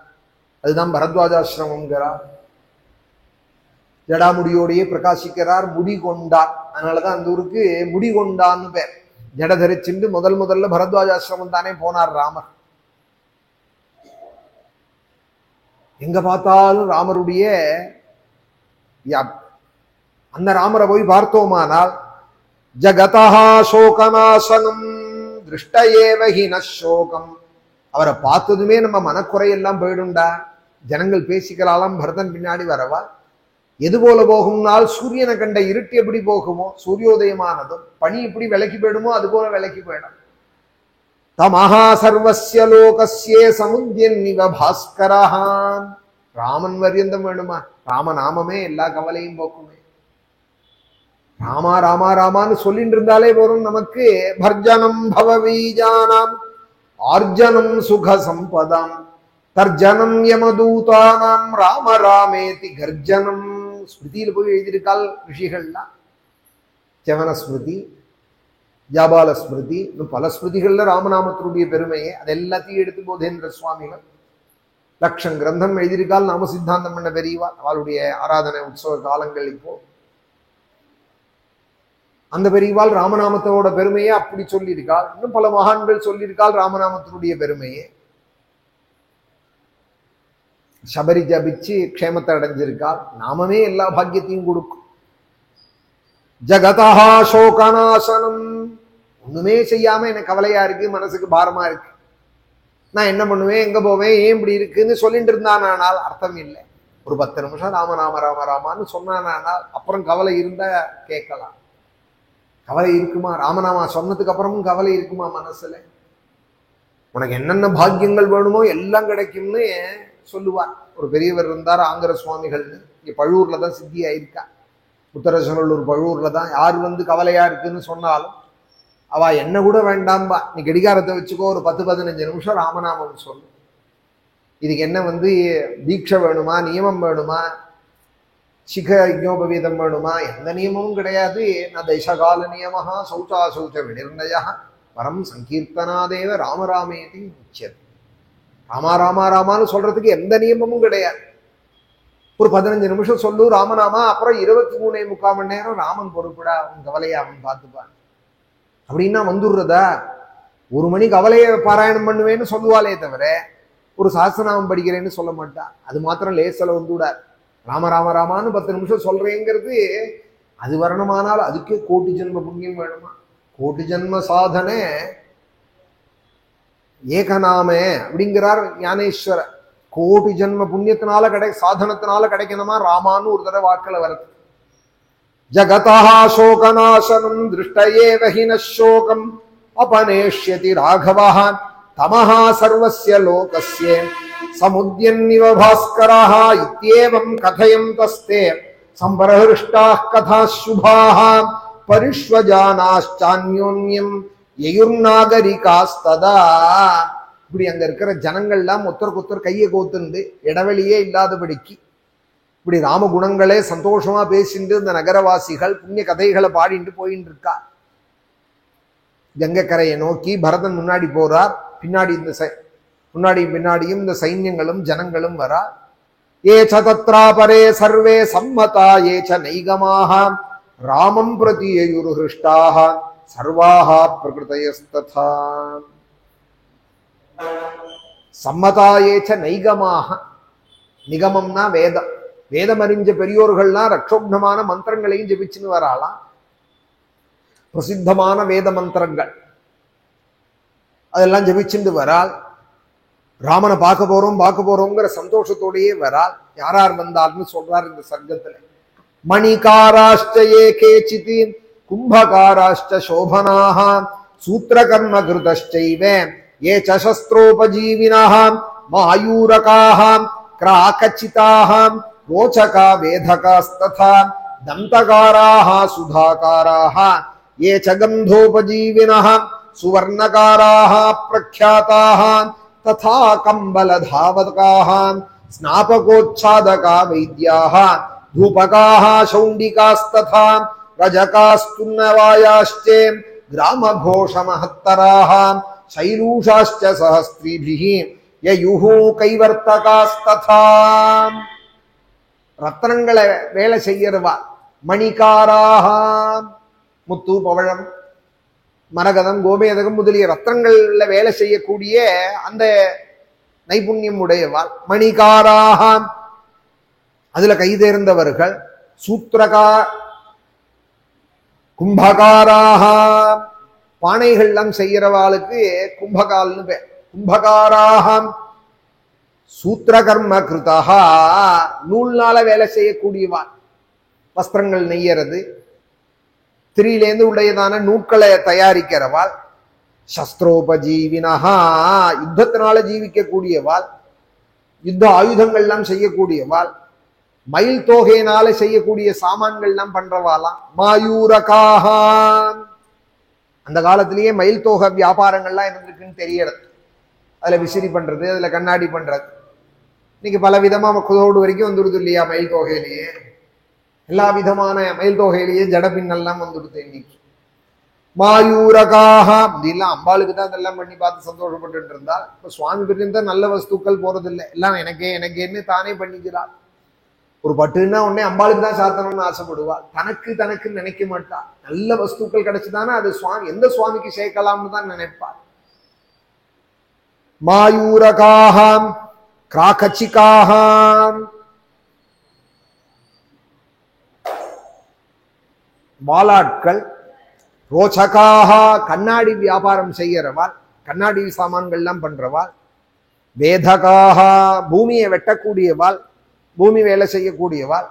அதுதான் பரத்வாஜாசிரமம்ங்கிறார். ஜடாமுடியோடையே பிரகாசிக்கிறார், முடி கொண்டார். அதனாலதான் அந்த ஊருக்கு முடிகொண்டான்னு பேர். ஜட தரிச்சுண்டு முதல்ல பரத்வாஜாசிரமம் தானே போனார் ராமர். எங்க பார்த்தாலும் ராமருடைய அந்த ராமரை போய் பார்த்தோமானால் ஜகதஹ சோகநாசனம் திருஷ்டயேவ ஹின சோகம். அவரை பார்த்ததுமே நம்ம மனக்குறையெல்லாம் போயிடுண்டா. ஜனங்கள் பேசிக்கலாலாம், பரதன் பின்னாடி வரவா. எது போல போகும்னால் சூரியனை கண்ட இருட்டு எப்படி போகுமோ, சூரியோதயமானதும் பனி இப்படி விலக்கி போயிடுமோ அது போல விலக்கி போயிடும். தமஹா சர்வஸ்ய லோகஸ்யே சமுத்யன்னிவ பாஸ்கரஹான். ராமன் வரியந்தம் வேணுமா? ராமநாமமே எல்லா கவலையும் போக்குமே. ராமா ராமா ராமான்னு சொல்லிட்டு இருந்தாலே போறோம் நமக்கு. பர்ஜனம் பவவீஜானாம் ஆர்ஜனம் சுக சம்பதாம் தர்ஜனம் யமதூதானாம் ராம ராமேதி கர்ஜனம். ஸ்மிருதியில் போய் எழுதியிருக்கால் ரிஷிகள்லாம். செவன ஸ்மிருதி, ஜாபால ஸ்மிருதி, இன்னும் பல ஸ்மிருதிகள்ல ராமநாமத்தினுடைய பெருமையை அது எல்லாத்தையும் எடுத்து போதேந்திர சுவாமிகள் 1,00,000 கிரந்தம் எழுதியிருக்கால். நாம சித்தாந்தம் பண்ண பெரியவா. அவளுடைய ஆராதனை உற்சவ காலங்கள் இப்போ அந்த பெரியவாள் ராமநாமத்தோட பெருமையை அப்படி சொல்லியிருக்காள். இன்னும் பல மகான்கள் சொல்லியிருக்காள் ராமநாமத்தினுடைய பெருமையை. சபரி ஜபிச்சு க்ஷேமத்தை அடைஞ்சிருக்காள். நாமமே எல்லா பாக்கியத்தையும் கொடுக்கும். ஜகதஹ சோகநாசனம், ஒண்ணுமே செய்யாம எனக்கு கவலையா இருக்கு, மனசுக்கு பாரமா இருக்கு, நான் என்ன பண்ணுவேன், எங்க போவேன், ஏன் இப்படி இருக்குன்னு சொல்லிட்டு இருந்தானால் அர்த்தம் இல்லை. ஒரு 10 நிமிஷம் ராம ராம ராம ராமான்னு சொன்னானால் அப்புறம் கவலை இருந்தா கேட்கலாம். கவலை இருக்குமா? ராமநாமா சொன்னதுக்கு அப்புறமும் கவலை இருக்குமா மனசுல? உனக்கு என்னென்ன பாக்கியங்கள் வேணுமோ எல்லாம் கிடைக்கும்னு சொல்லுவார். ஒரு பெரியவர் இருந்தார், ஆங்கர சுவாமிகள்னு. இங்க பழுவூர்ல தான் சித்தி ஆயிருக்கா. உத்தரசநல்லூர் பழுவூர்ல தான். யார் வந்து கவலையா இருக்குன்னு சொன்னாலும் அவ என்ன கூட வேண்டாம்பா, நீ கடிகாரத்தை வச்சுக்கோ, ஒரு 10-15 நிமிஷம் ராமநாமம் சொல்லு. இதுக்கு என்ன வந்து தீட்சை வேணுமா, நியமம் வேணுமா, சிக யஜ்ஞோபவீதம் வேணுமா? எந்த நியமமும் கிடையாது. நான் தைசகால நியமஹா சௌச்சா சௌச்ச விநிர்ணயா பரம் சங்கீர்த்தனாதேவ ராமராமேதி உச்சது. ராமா ராமா ராமான்னு சொல்றதுக்கு எந்த நியமமும் கிடையாது. ஒரு 15 நிமிஷம் சொல்லு ராமநாமா, அப்புறம் 23.75 மணி நேரம் ராமன் பொறுப்புடா, அவன் கவலையை அவன் பார்த்துப்பான் அப்படின்னா வந்துடுறதா? 1 மணி கவலையை பாராயணம் பண்ணுவேன்னு சொல்லுவாளே தவிர ஒரு சாஸ்திரநாமம் படிக்கிறேன்னு சொல்ல மாட்டா. அது மாத்திரம் லேசில் வந்துவிடார். ராம ராம ராமான்னு 10 நிமிஷம் சொல்றேங்கிறது அது வரணுமானால் அதுக்கே கோட்டி ஜென்ம புண்ணியம் வேணுமா? கோட்டி ஜென்ம சாதனை ஏகநாமே அப்படிங்கிறார் ஞானேஸ்வரர். கோட்டி ஜென்ம புண்ணியத்தினால சாதனத்தினால கிடைக்கணுமா ராமான்னு ஒரு தடவை வாக்கில் வருது. ஜகதா சோகநாசனம் திருஷ்டயேவ ஹின சோகம் அபநேஷ்யதி ராகவஹ தமஹா சர்வஸ்ய லோகஸ்ய சமுத்யன்னிவ பாஸ்கரஹ இத்யேவம் கதயந்தஸ்தே சம்பரஹிருஷ்டாः கதாः சுபாः பரிஷ்வஜானாச்சான்யோன்யம் யயுர்நாகரிகாஸ்ததா. இப்படி அங்க இருக்கிற ஜனங்கள்லாம் ஒருத்தருக்கு ஒருத்தர் கையை கோத்துண்டு இடைவெளியே இல்லாதபடிக்கு இப்படி ராமகுணங்களே சந்தோஷமா பேசிட்டு இந்த நகரவாசிகள் புண்ணிய கதைகளை பாடிட்டு போயிட்டு இருக்கா. கங்கைக்கரையை நோக்கி பரதன் முன்னாடி போறார், பின்னாடி இந்த பின்னாடியும் இந்த சைன்யங்களும் ஜனங்களும் வரா. ஏச்ச தத்ராபரே சர்வே சம்மதா ஏச்ச நைகமாக ராமம் பிரதி யயுர்ஹிருஷ்டாः சர்வாः பிரகிருதயஸ்ததா. சம்மதா ஏச்ச நைகமாக, நிகமம்னா வேதம். வேதம் அறிஞ்ச பெரியோர்கள்லாம் ரக்ஷோக்னமான மந்திரங்களையும் ஜெபிச்சுன்னு வராலாம். பிரசித்தமான வேத மந்திரங்கள் அதெல்லாம் ஜெபிச்சுட்டு வரால். ராமனை பார்க்க போறோங்கிற சந்தோஷத்தோடையே வரால். யாரார் வந்தார்னு சொல்றார் இந்த சர்க்கத்துல. மணிகாராஷ்டயே கேச்சிதி கும்பகாராஷ்ட சோபனாக சூத்திரகர்ம கிருதஷ்டைவ ஏ சஸ்திரோபஜீவினः மாயூரகாः கிராகச்சிதாः ரோச்சகா வேதகாஸ்ததா தந்தகாராः சுதாகாராः ये च गन्धोपजीविनः सुवर्णकाराः प्रख्याताः तथा कम्बलधावकाः स्नापकोच्छादका वैद्याः धूपकाः शौण्डिकास्तथा रजकास्तुन्नवायाश्चे ग्रामघोषमहत्तराः शैलूषाश्च सहस्त्रीभिः ययुः कैवर्तकास्तथा. ரத்னங்களை வேலை செய்யறவா மணிகாராக, முத்து பவழம் மரகதம் கோமேதகம் முதலிய ரத்னங்கள்ல வேலை செய்யக்கூடிய அந்த நைபுண்ணியம் உடையவாள் மணிகாராக, அதுல கைதேர்ந்தவர்கள். சூத்திரகா கும்பகாராக, பானைகள்லாம் செய்யறவாளுக்கு கும்பகால்னு பேர். கும்பகாராக சூத்திரகர்ம கிருதா, நூல்னால வேலை செய்யக்கூடியவாள். வஸ்திரங்கள் நெய்யறது, திரியிலேந்து உடையதான நூட்களை தயாரிக்கிறவாள். சஸ்திரோபஜீவினஹா, யுத்தத்தினால ஜீவிக்கக்கூடியவாள், யுத்த ஆயுதங்கள்லாம் செய்யக்கூடியவாள். மயில் தோகையினால செய்யக்கூடிய சாமான்கள்லாம் பண்றவாளாம். மாயூரகாக, அந்த காலத்திலேயே மயில் தோகை வியாபாரங்கள்லாம் இருந்திருக்குன்னு தெரியறது. அதுல விசிறி பண்றது, அதுல கண்ணாடி பண்றது. இன்னைக்கு பல விதமா குதோடு வரைக்கும் வந்துடுது இல்லையா? மயில் தோகையிலேயே எல்லா விதமான மயில் தோகையிலேயே ஜடபின்னெல்லாம் வந்துடுது இன்னைக்கு. மாயூரகாக, அப்படிலாம் அம்பாளுக்கு தான் அதெல்லாம் பண்ணி பார்த்து சந்தோஷப்பட்டு இருந்தால். இப்ப சுவாமி பிரிந்த நல்ல வஸ்துக்கள் போறதில்லை, எல்லாம் எனக்கேன்னு தானே பண்ணிக்கிறாள். ஒரு பட்டுன்னா உடனே அம்பாளுக்கு தான் சாத்தணும்னு ஆசைப்படுவா, தனக்குன்னு நினைக்க மாட்டா. நல்ல வஸ்துக்கள் கிடைச்சுதானே அது சுவாமி எந்த சுவாமிக்கு சேர்க்கலாம்னு தான் நினைப்பாள். மாயூரகாக கிராகச்சிகாக, வாலாட்கள், ரோச்சகாக கண்ணாடி வியாபாரம் செய்யறவாள், கண்ணாடி சாமான்கள்லாம் பண்றவாள். வேதகாக பூமியை வெட்டக்கூடியவாள், பூமி வேலை செய்யக்கூடியவாள்.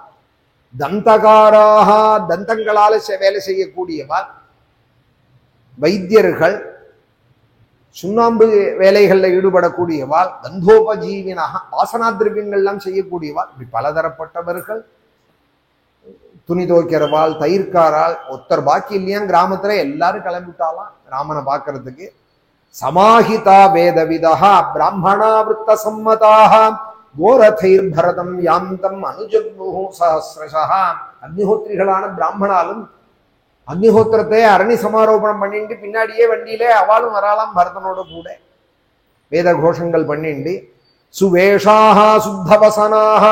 தந்தகாராக தந்தங்களால வேலை செய்யக்கூடியவாள். வைத்தியர்கள், சுண்ணாம்பு வேலைகளில் ஈடுபடக்கூடியவாள். கந்தோபஜீவினாக வாசனா திரவியங்கள்லாம் செய்யக்கூடியவாள். இப்படி பலதரப்பட்டவர்கள். துணி துவைக்கிறவாள், தயிர்காரால், ஒருத்தர் பாக்கி இல்லையா கிராமத்துல, எல்லாரும் கிளம்பிட்டாலாம் ராமனை பார்க்கறதுக்கு. சமாஹிதா வேதவிதா பிராமணா விருத்த சம்மதாக கோரதைர் பரதம் யாந்தம் அனுஜக்னு சஹஸ்ரஷா. அக்னிஹோத்திரிகளான பிராமணாலும் அக்னிஹோத்திரத்தை அரணி சமாரோபணம் பண்ணிட்டு பின்னாடியே வண்டியிலே அவளும் வராலாம் பரதனோட கூட. வேத கோஷங்கள் பண்ணிண்டு சுவேஷாக சுத்தவசனாக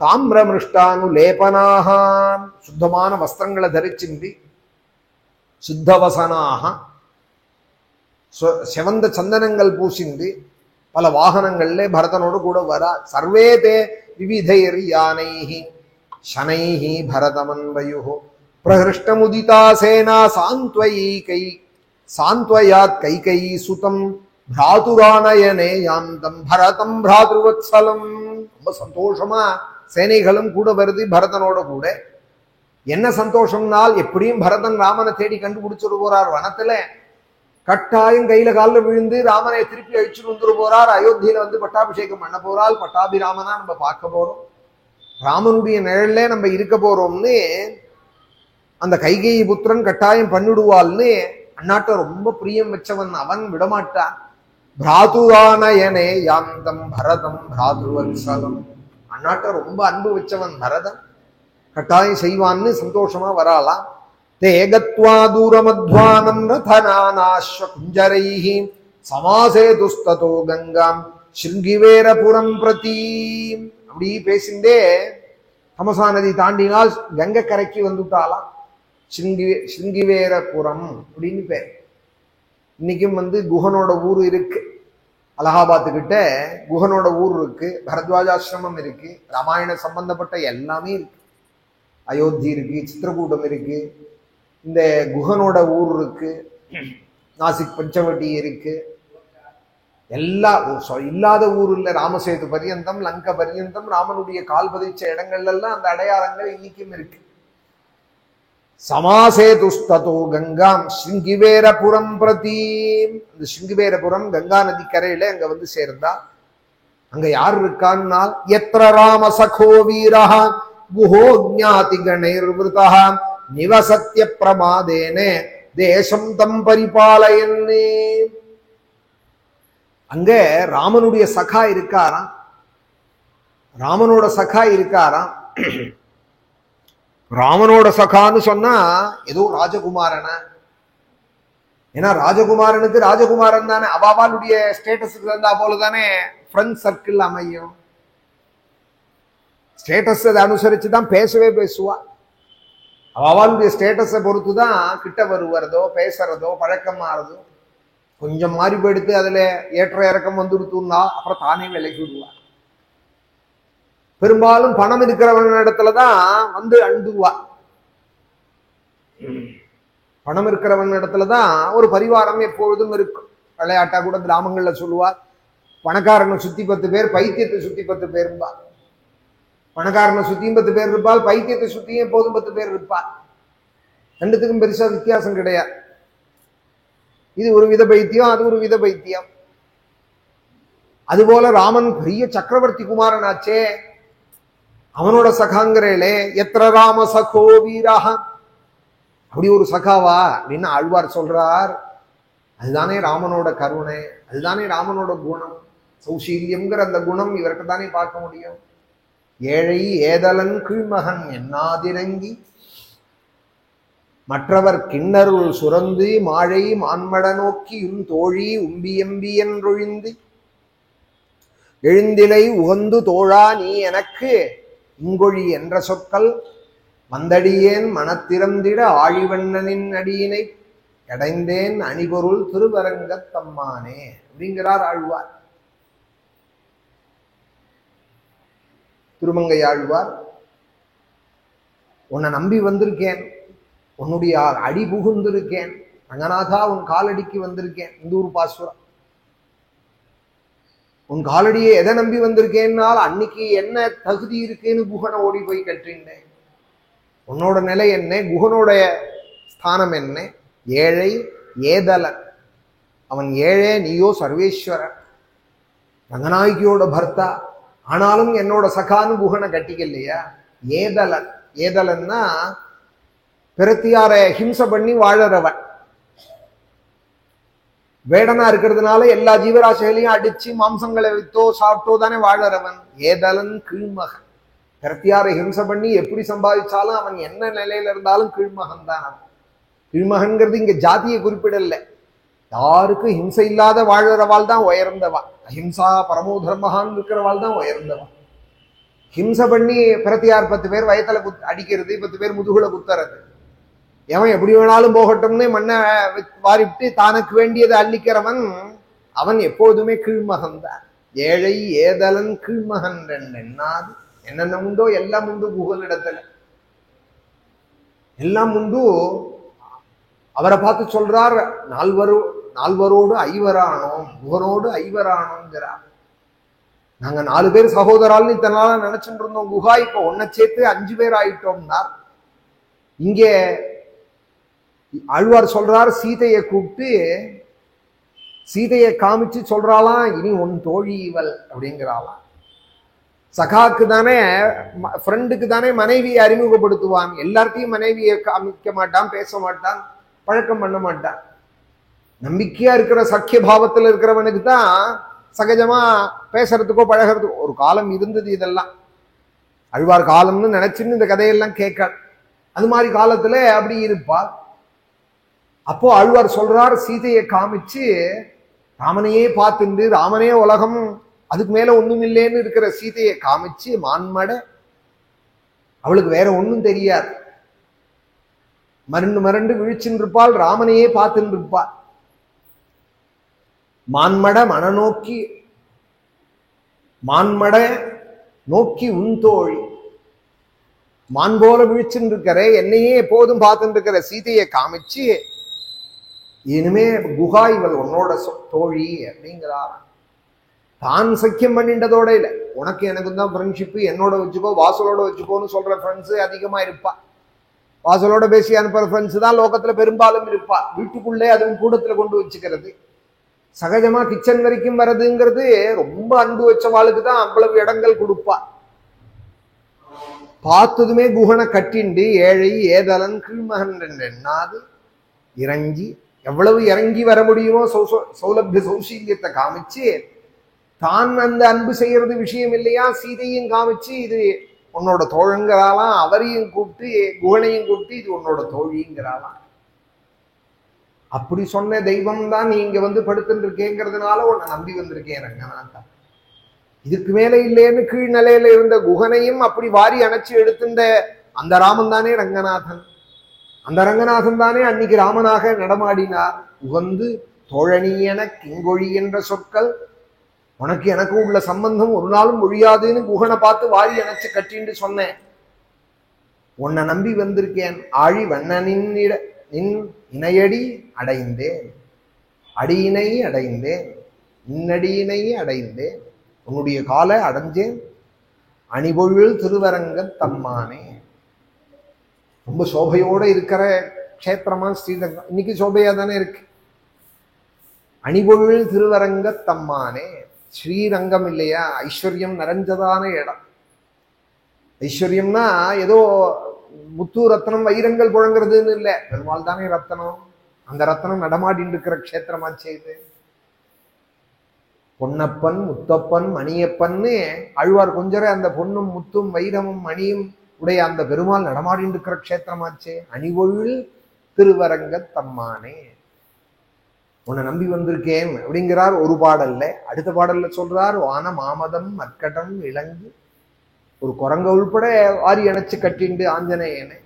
தாமிரமிருஷ்டானுலேபனாக சுத்தமான வஸ்திரங்களை தரிச்சின்றி சுத்தவசனாக செவந்த சந்தனங்கள் பூசிந்து பல வாகனங்கள்ல பரதனோடு கூட வரா. சர்வே தே விவிதைர் யானைஹி சனைஹி பரதமன்வயுஹு பிரஹிருஷ்டமுதிதா சேனா சாந்த்வயாத் கைகயி சுதம் பிராதுரானயனே யாந்தம் பரதம் பிராதுவத்சலம். ரொம்ப சந்தோஷமா சேனைகளும் கூட வருது பரதனோட கூட. என்ன சந்தோஷம்னால், எப்படியும் பரதன் ராமனை தேடி கண்டுபிடிச்சிட்டு போறார் வனத்துல. கட்டாயம் கையில காலில் விழுந்து ராமனை திருப்பி அழிச்சுட்டு வந்துட்டு போறார். அயோத்தியில வந்து பட்டாபிஷேகம் பண்ண போறாள். பட்டாபிராமனா நம்ம பார்க்க போறோம். ராமனுடைய நிழல்ல நம்ம இருக்க போறோம்னு அந்த கைகேயி புத்திரன் கட்டாயம் பண்ணிடுவாள்னு அண்ணாட்ட ரொம்ப பிரியம் வச்சவன் அவன் விடமாட்டான். பிராதுரானயனே யாந்தம் பரதம் பிராதுவத்சலம். அண்ணாட்ட ரொம்ப அன்பு வச்சவன் பரதன், கட்டாயம் செய்வான்னு சந்தோஷமா வராலாம். தேகத்வா தூரமத்வானம் ரதனானாஸ்வ குஞ்சரைஹி சமாசேதுஸ்ததோ கங்காம் ஸ்ருங்கிவேரபுரம் பிரதி. அப்படி பேசிண்டே தமசா நதி தாண்டினால் கங்கை கரைக்கு வந்துட்டாலாம். ஸ்ருங்கிவேரபுரம் அப்படின்னு பேர். இன்னைக்கும் வந்து குஹனோட ஊர் இருக்கு. அலகாபாத்துக்கிட்ட குஹனோட ஊர் இருக்கு, பரத்வாஜாசிரமம் இருக்கு, ராமாயண சம்பந்தப்பட்ட எல்லாமே இருக்கு. அயோத்தி இருக்கு, சித்திரகூடம் இருக்கு, இந்த குஹனோட ஊர் இருக்கு, நாசிக் பஞ்சவட்டி இருக்கு. எல்லா இல்லாத ஊர் இல்லை. ராமசேது பரியந்தம், லங்கா பரியந்தம் ராமனுடைய கால் பதிச்ச இடங்கள்ல எல்லாம் அந்த அடையாளங்கள் இன்னைக்கும் இருக்கு. சமாசேதுஸ்ததோ கங்காம் ஸ்ருங்கிவேரபுரம் பிரதி. இந்த ஸ்ருங்கிவேரபுரம் கங்கா நதி கரையில அங்க வந்து சேர்ந்தா. அங்க யார் இருக்கான்னால், எத்ர ராம சகோ வீரஹ குஹோ ஞாதி கணைர்விருதஹ நிவசத்ய பிரமாதேனே தேசம் தம் பரிபாலயன்னே. அங்க ராமனுடைய சகா இருக்காராம். ராமனோட சகா இருக்காராம். ராமனோட சகான்னு சொன்னா ஏதோ ராஜகுமாரனா. ஏன்னா ராஜகுமாரனுக்கு ராஜகுமாரன் தானே, அவாவாளுடைய ஸ்டேட்டஸுக்கு இருந்தா போலதானே ஃப்ரெண்ட் சர்க்கிள் அமையும். ஸ்டேட்டஸ் அதை அனுசரிச்சுதான் பேசவே பேசுவா. அவாவாளுடைய ஸ்டேட்டஸை பொறுத்துதான் கிட்ட வருவதோ பேசுறதோ பழக்கம் மாறதோ. கொஞ்சம் மாறி போயிடுத்து அதுல ஏற்ற இறக்கம் வந்துடுத்துன்னா அப்புறம் தானே விலைக்கு விடுவா. பெரும்பாலும் பணம் இருக்கிறவன் இடத்துலதான் வந்து அண்டுவா. பணம் இருக்கிறவன் இடத்துலதான் ஒரு பரிவாரம் எப்பொழுதும் இருக்கும். விளையாட்டா கூட கிராமங்கள்ல சொல்லுவார், பணக்காரனை சுத்தி 10 பேர், பைத்தியத்தை சுத்தி 10 பேரும்பா. பணக்காரனை சுத்தியும் 10 பேர் இருப்பாள், பைத்தியத்தை சுத்தியும் எப்போதும் 10 பேர் இருப்பாள். ரெண்டுத்துக்கும் பெருசா வித்தியாசம் கிடையாது. இது ஒரு வித பைத்தியம், அது ஒரு வித பைத்தியம். அதுபோல ராமன் பெரிய சக்கரவர்த்தி குமாரன் ஆச்சே, அவனோட சகாங்கிறே எத்திர ராம சகோ வீராக. அப்படி ஒரு சகாவா அப்படின்னு ஆழ்வார் சொல்றார். அதுதானே ராமனோட கருணை, அதுதானே ராமனோட குணம். சௌசீல்யம்ங்கிற அந்த குணம் இவருக்கு தானே பார்க்க முடியும். ஏழை ஏதலன் கீழ்மகன் என்னாதிரங்கி மற்றவர் கிண்ணருள் சுரந்து மாழை மான்மட நோக்கி தோழி உம்பியம்பி என்றொழிந்து எழுந்திலை உகந்து தோழா நீ எனக்கு இங்கொழி என்ற சொற்கள் வந்தடியேன் மனத்திறந்திட ஆழிவண்ணனின் அடியினை அடைந்தேன் அணிபொருள் திருவரங்கத்தம்மானே அப்படிங்கிறார் ஆழ்வார். திருமங்கை ஆழ்வார், உன்னை நம்பி வந்திருக்கேன், உன்னுடைய அடி புகுந்திருக்கேன் ரங்கநாதா, உன் காலடிக்கு வந்திருக்கேன். இந்தூர் பாசுரம். உன் காலடியை எதை நம்பி வந்திருக்கேன்னால் அன்னைக்கு என்ன தகுதி இருக்குன்னு குகனை ஓடி போய் கற்றின்றேன். உன்னோட நிலை என்ன, குகனுடைய ஸ்தானம் என்ன? ஏழை ஏதலன். அவன் ஏழை, நீயோ சர்வேஸ்வரன், ரங்கநாயகியோட பர்த்தா. ஆனாலும் என்னோட சகான்னு குகனை கட்டிக்கலையா? ஏதலன். ஏதலன்னா பிரத்தியார ஹிம்சை பண்ணி வாழறவன். வேடனா இருக்கிறதுனால எல்லா ஜீவராசிகளையும் அடிச்சு மாம்சங்களை வித்தோ சாப்பிட்டோ தானே வாழறவன். ஏதலன் கீழ்மகன். பிரத்தியார ஹிம்சை பண்ணி எப்படி சம்பாதிச்சாலும் அவன் என்ன நிலையில இருந்தாலும் கீழ்மகன் தான். கீழ்மகன்கிறது இங்க ஜாதியை குறிப்பிடல. யாருக்கும் ஹிம்சை இல்லாத வாழறவாள் தான் உயர்ந்தவா. அஹிம்சா பரமோ தர்மஹான்னு இருக்கிறவாள் தான் உயர்ந்தவா. ஹிம்சை பண்ணி பிரத்தியார் 10 பேர் வயத்துல அடிக்கிறது, 10 பேர் முதுகுல குத்துறது, எவன் எப்படி வேணாலும் போகட்டும்னு மண்ணை வாரிட்டு தனக்கு வேண்டியதை அள்ளிக்கிறவன் அவன் எப்போதுமே கீழ்மகன் தான். ஏழை ஏதலன் கீழ்மகன் என்னாது. என்னென்ன உண்டோ எல்லாம் உண்டு குகனிடத்துல. எல்லாம் உண்டு. அவரை பார்த்து சொல்றார், நால்வரோடு ஐவரானோம், குகனோடு ஐவரானோங்கிறார். நாங்க 4 பேர் சகோதரால்னு இத்தனை நாளா நினைச்சுட்டு இருந்தோம். குகா இப்ப ஒன்ன சேர்த்து 5 பேர் ஆயிட்டோம்னா. இங்கே ஆழ்வார் சொல்றார், சீதையை கூப்பிட்டு சீதையை காமிச்சு சொல்றாளாம், இனி உன் தோழி இவள் அப்படிங்கிறாளாம். சகாக்கு தானே, ஃப்ரெண்டுக்கு தானே மனைவியை அறிமுகப்படுத்துவான். எல்லார்த்தையும் மனைவியை காமிக்க மாட்டான், பேச மாட்டான், பழக்கம் பண்ண மாட்டான். நம்பிக்கையா இருக்கிற சக்கிய பாவத்தில் இருக்கிறவனுக்கு தான் சகஜமா பேசுறதுக்கோ பழகிறதுக்கோ ஒரு காலம் இருந்தது. இதெல்லாம் அழ்வார் காலம்னு நினைச்சுன்னு இந்த கதையெல்லாம் கேட்க, அது மாதிரி காலத்துல அப்படி இருப்பார். அப்போ ஆழ்வார் சொல்றார், சீதையை காமிச்சு ராமனையே பார்த்துண்டு, ராமனே உலகம் அதுக்கு மேல ஒண்ணும் இல்லைன்னு இருக்கிற சீதையை காமிச்சு மான்மட, அவளுக்கு வேற ஒண்ணும் தெரியாது, மரண்டு மரண்டு விழிச்சுன்னு இருப்பாள், ராமனையே பார்த்துட்டு இருப்பாள். மான்மட மனநோக்கி, மான்மட நோக்கி உன் தோழி, மான் போல விழிச்சுன்னு இருக்கிற என்னையே எப்போதும் பார்த்துட்டு இருக்கிற சீதையை காமிச்சு, இனிமே குகா இவள் உன்னோட தோழி அப்படிங்கிறார். தான் சக்கியம் பண்ணிட்டதோட இல்லை, உனக்கு எனக்கும் தான் ஃப்ரெண்ட்ஷிப்பு, என்னோட வச்சுக்கோ, வாசலோட வச்சுக்கோன்னு சொல்ற ஃப்ரெண்ட்ஸு அதிகமா இருப்பா. வாசலோட பேசி அனுப்புற ஃப்ரெண்ட்ஸ் தான் லோகத்துல பெரும்பாலும் இருப்பா. வீட்டுக்குள்ளே அதுவும் கூடத்துல கொண்டு வச்சுக்கிறது, சகஜமா கிச்சன் வரைக்கும் வர்றதுங்கிறது ரொம்ப அன்பு வச்சவாளுக்கு தான் அவ்வளவு இடங்கள் கொடுப்பா. பார்த்ததுமே குகனை கட்டிண்டு ஏழை ஏதலன் கீழ்மகன் என்னாது இறங்கி, எவ்வளவு இறங்கி வர முடியுமோ சௌலபிய சௌசீல்யத்தை காமிச்சு, தான் அந்த அன்பு செய்யறது விஷயம் இல்லையா, சீதையும் காமிச்சு இது உன்னோட தோழங்கிறாளாம், அவரையும் கூப்பிட்டு குகனையும் கூப்பிட்டு இது உன்னோட தோழிங்கிறாளாம். அப்படி சொன்ன தெய்வம் தான் நீ இங்க வந்து படுத்துட்டு இருக்கேங்கிறதுனால உன்னை நம்பி வந்திருக்கேன் ரங்கநாதா. இதுக்கு மேல இல்லைன்னு கீழ் நிலையில இருந்த குகனையும் அப்படி வாரி அணைச்சு எடுத்துட்ட அந்த ராமன் தானே ரங்கநாதன். அந்த ரங்கநாதன் தானே அன்னைக்கு ராமனாக நடமாடினார். உகந்து தோழனியன கிங்கொழி என்ற சொற்கள் உனக்கு எனக்கு உள்ள சம்பந்தம் ஒரு நாளும் ஒழியாதுன்னு குகனை பார்த்து வாரி அணைச்சு கட்டின்னு சொன்னேன். உன்னை நம்பி வந்திருக்கேன். ஆழி வண்ணனின் நின் இணையடி அடைந்தேன், அடியினை அடைந்தேன், இன்னடியினை அடைந்தேன், உன்னுடைய காலை அடைஞ்சேன், அணிபொழில் திருவரங்க தம்மானே. ரொம்ப சோபையோட இருக்கிற க்ஷேத்திரமா ஸ்ரீரங்கம். இன்னைக்கு சோபையா தானே இருக்கு. அணிபொழில் திருவரங்க தம்மானே. ஸ்ரீரங்கம் இல்லையா, ஐஸ்வர்யம் நிறைஞ்சதான இடம். ஐஸ்வர்யம்னா ஏதோ முத்து ரத்னம் வைரங்கள் புழங்குறதுன்னு இல்லை, பெருமாள் தானே ரத்தனம். அந்த ரத்தனம் நடமாடின்னு இருக்கிற க்ஷேத்திரமா செய்து பொன்னப்பன் முத்தப்பன் மணியப்பன்னு ஆழ்வார் கொஞ்சர அந்த பொன்னும் முத்தும் வைரமும் மணியும் உடைய அந்த பெருமாள் நடமாடின்னு இருக்கிற க்ஷேத்திரமாச்சே. அணிபொழில் திருவரங்க தம்மானே, உன்னை நம்பி வந்திருக்கேன் அப்படிங்கிறார் ஒரு பாடல்ல. அடுத்த பாடல்ல சொல்றார், வான மாமதம் மற்கடம் இளங்கு, ஒரு குரங்க உள்பட வாரி அணைச்சு கட்டிண்டு ஆஞ்சநேயனை.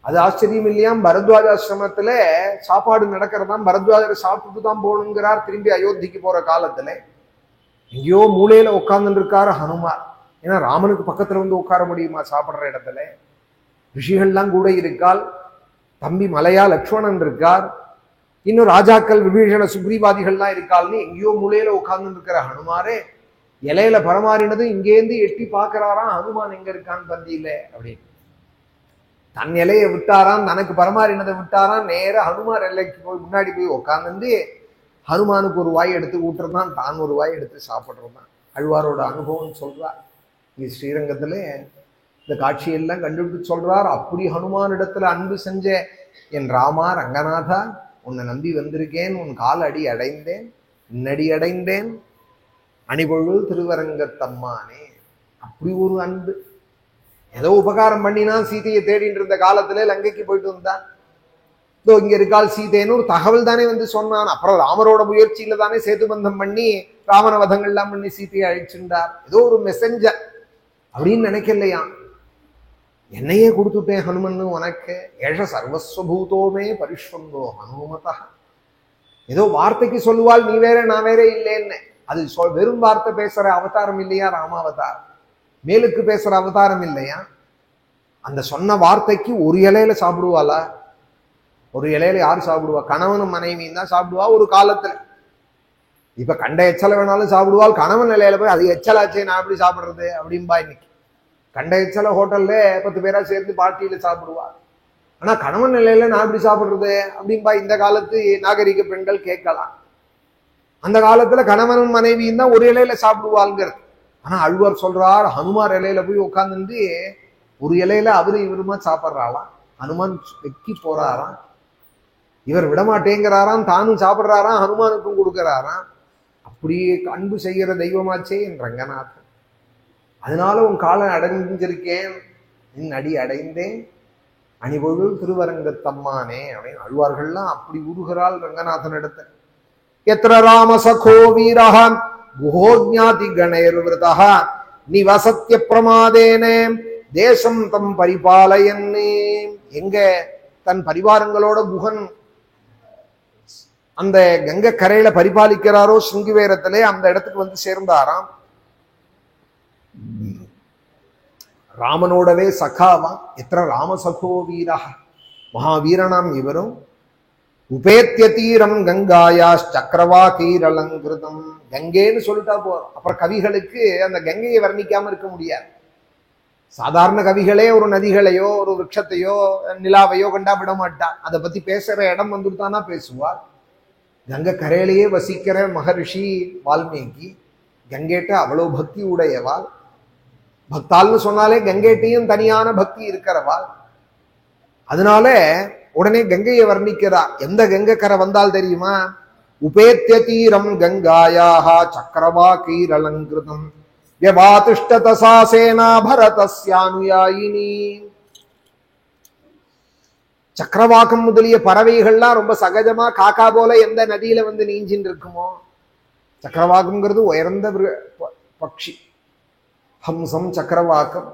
அது ஆச்சரியம் இல்லையாம். பரத்வாஜாசிரமத்துல சாப்பாடு நடக்கிறதாம், பரத்வாஜரை சாப்பிட்டுட்டு தான் போகணுங்கிறார். திரும்பி அயோத்திக்கு போற காலத்துல எங்கேயோ மூலையில உட்கார்ந்துட்டு இருக்காரு ஹனுமார். ஏன்னா ராமனுக்கு பக்கத்துல வந்து உட்கார முடியுமா சாப்பிடுற இடத்துல? ரிஷிகள்லாம் கூட இருக்கால். தம்பி மலையா லக்ஷ்மணன் இருக்கார், இன்னும் ராஜாக்கள் விபீஷண சுக்ரீவாதிகள்லாம் இருக்காள்னு எங்கேயோ மூலையில உட்கார்ந்து இருக்கிற ஹனுமாரே இலையில பரமாறினது இங்கேருந்து எட்டி பார்க்கிறாராம், ஹனுமான் எங்க இருக்கான்னு பந்தியில அப்படின்னு. தன் இலையை விட்டாராம், தனக்கு பரமாறினதை விட்டாராம், நேர ஹனுமார் எல்லைக்கு போய் முன்னாடி போய் உட்கார்ந்து ஹனுமானுக்கு ஒரு வாய் எடுத்து ஊட்டுறதான், தான் ஒரு வாய் எடுத்து சாப்பிட்றதான். அழ்வாரோட அனுபவம் சொல்றார். இங்க ஸ்ரீரங்கத்துல இந்த காட்சியெல்லாம் கண்டுபிடிச்சு சொல்றார். அப்படி ஹனுமானிடத்துல அன்பு செஞ்ச என் ராமா ரங்கநாதா, உன்னை நம்பி வந்திருக்கேன், உன் கால் அடி அடைந்தேன், இன்னடி அடைந்தேன், அணிபொழு திருவரங்கத்தம்மானே. அப்படி ஒரு அன்பு. ஏதோ உபகாரம் பண்ணினா சீதையை தேடிட்டு இருந்த காலத்துல லங்கைக்கு போயிட்டு வந்தான். இதோ இங்க இருக்காள் சீதைன்னு ஒரு தகவல் தானே வந்து சொன்னான். அப்புறம் ராமரோட முயற்சியில தானே சேதுபந்தம் பண்ணி ராவண வதங்கள்லாம் பண்ணி சீதையை அழிச்சுட்டார். ஏதோ ஒரு மெசஞ்சர் அப்படின்னு நினைக்கலையா. என்னையே கொடுத்துட்டேன் ஹனுமன்னு உனக்கு, ஏஷ சர்வஸ்வபூதோமே பரிஷ்வந்தோ ஹனுமதா. ஏதோ வார்த்தைக்கு சொல்லுவாள், நீ வேற நான் வேற இல்லைன்னு. அது வெறும் வார்த்தை பேசுற அவதாரம் இல்லையா ராமாவதாரம், மேலுக்கு பேசுற அவதாரம் இல்லையா. அந்த சொன்ன வார்த்தைக்கு ஒரு இலையில சாப்பிடுவாளா? ஒரு இலையில யாரு சாப்பிடுவா? கணவனும் மனைவியும் தான் சாப்பிடுவா ஒரு காலத்துல. இப்ப கண்ட எச்சல வேணாலும் சாப்பிடுவாள். கணவன் நிலையில போய் அது எச்சலாச்சே நான் எப்படி சாப்பிடுறது அப்படின்பா. இன்னைக்கு கண்ட எச்சல ஹோட்டல்ல 10 பேரா சேர்ந்து பார்ட்டியில சாப்பிடுவா. ஆனா கணவன் நிலையில நான் எப்படி சாப்பிடுறது அப்படின்பா இந்த காலத்து நாகரிக பெண்கள் கேட்கலாம். அந்த காலத்துல கணவனும் மனைவியும் தான் ஒரு இலையில சாப்பிடுவாள்ங்கிறது. ஆனா அழ்வார் சொல்றார், ஹனுமார் இலையில போய் உட்கார்ந்து ஒரு இலையில அவரு இவருமா சாப்பிட்றாளாம். ஹனுமான் வெக்கி போறாராம், இவர் விடமாட்டேங்கிறாராம், தானும் சாப்பிட்றாராம், ஹனுமானுக்கும் கொடுக்கிறாராம். அப்படியே அன்பு செய்கிற தெய்வமாச்சே என் ரங்கநாதன். அதனால உன் காலை அடைஞ்சிருக்கேன், என் அடி அடைந்தேன், அணிபொழு திருவரங்கத்தம்மானே அப்படின்னு அழ்வார்கள்லாம் அப்படி உருகிறாள் ரங்கநாதன் இடத்த. எத்திர ராமசகோ வீரஹ குஹோஜ்ஞாதி கணேர்விருதஹ நிவசத்ய பிரமாதேனே தேசம் தம் பரிபாலயன்னே. எங்க தன் பரிவாரங்களோட குஹன் அந்த கங்கை கரையில பரிபாலிக்கிறாரோ சிங்கிவேரத்திலே, அந்த இடத்துக்கு வந்து சேர்ந்தாராம். ராமனோடவே சகாவாம். எத்திர ராமசகோ வீரஹ, மகாவீரனாம் இவரும். உபேத்திய தீரம் கங்காயா சக்கரவாகீரலங்கிருதம். கங்கைன்னு சொல்லிட்டா போறோம். அப்புறம் கவிகளுக்கு அந்த கங்கையை வர்ணிக்காம இருக்க முடியாது. சாதாரண கவிகளே ஒரு நதிகளையோ ஒரு விரக்ஷத்தையோ நிலாவையோ கண்டா விட மாட்டான். அதை பத்தி பேசுற இடம் வந்துட்டானா பேசுவார். கங்கை கரையிலேயே வசிக்கிற மகரிஷி வால்மீகி கங்கேட்ட அவ்வளவு பக்தி உடையவாள். பக்தால்னு சொன்னாலே கங்கேட்டையும் தனியான பக்தி இருக்கிறவாள். அதனால உடனே கங்கையை வர்ணிக்கிறார். எந்த கங்கை கரை வந்தால் தெரியுமா? உபேத்திய தீரம் கங்காயாக சக்கரவாகீரலங்கிருதம் யவாதிஷ்டத சா சேனா பரதஸ்யானுயாயினி. சக்கரவாகம் முதலிய பறவைகள்லாம் ரொம்ப சகஜமா காக்கா போல எந்த நதியில வந்து நீஞ்சின்னு இருக்குமோ. சக்கரவாகம்ங்கிறது உயர்ந்த பட்சி, ஹம்சம் சக்கரவாக்கம்.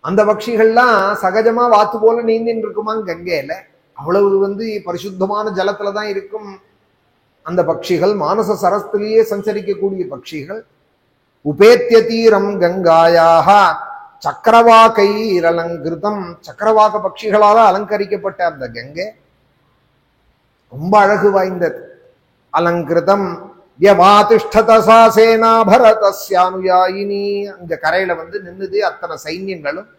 அந்த பட்சிகள்லாம் சகஜமா வாத்து போல நீந்தின்னு இருக்குமா கங்கையில. அவ்வளவு வந்து பரிசுத்தமான ஜலத்துலதான் இருக்கும் அந்த பட்சிகள். மானச சரஸ்திலேயே சஞ்சரிக்கக்கூடிய பட்சிகள். உபேத்திய தீரம் கங்காயாக சக்கரவாகைரலங்கிருதம். சக்கரவாக பட்சிகளால அலங்கரிக்கப்பட்ட அந்த கங்கை ரொம்ப அழகு வாய்ந்தது. அலங்கிருதம் யவாதிஷ்டத சா சேனா பரதஸ்யானுயாயினி. அங்க கரையில வந்து நின்னுது அத்தனை சைன்யங்களும்.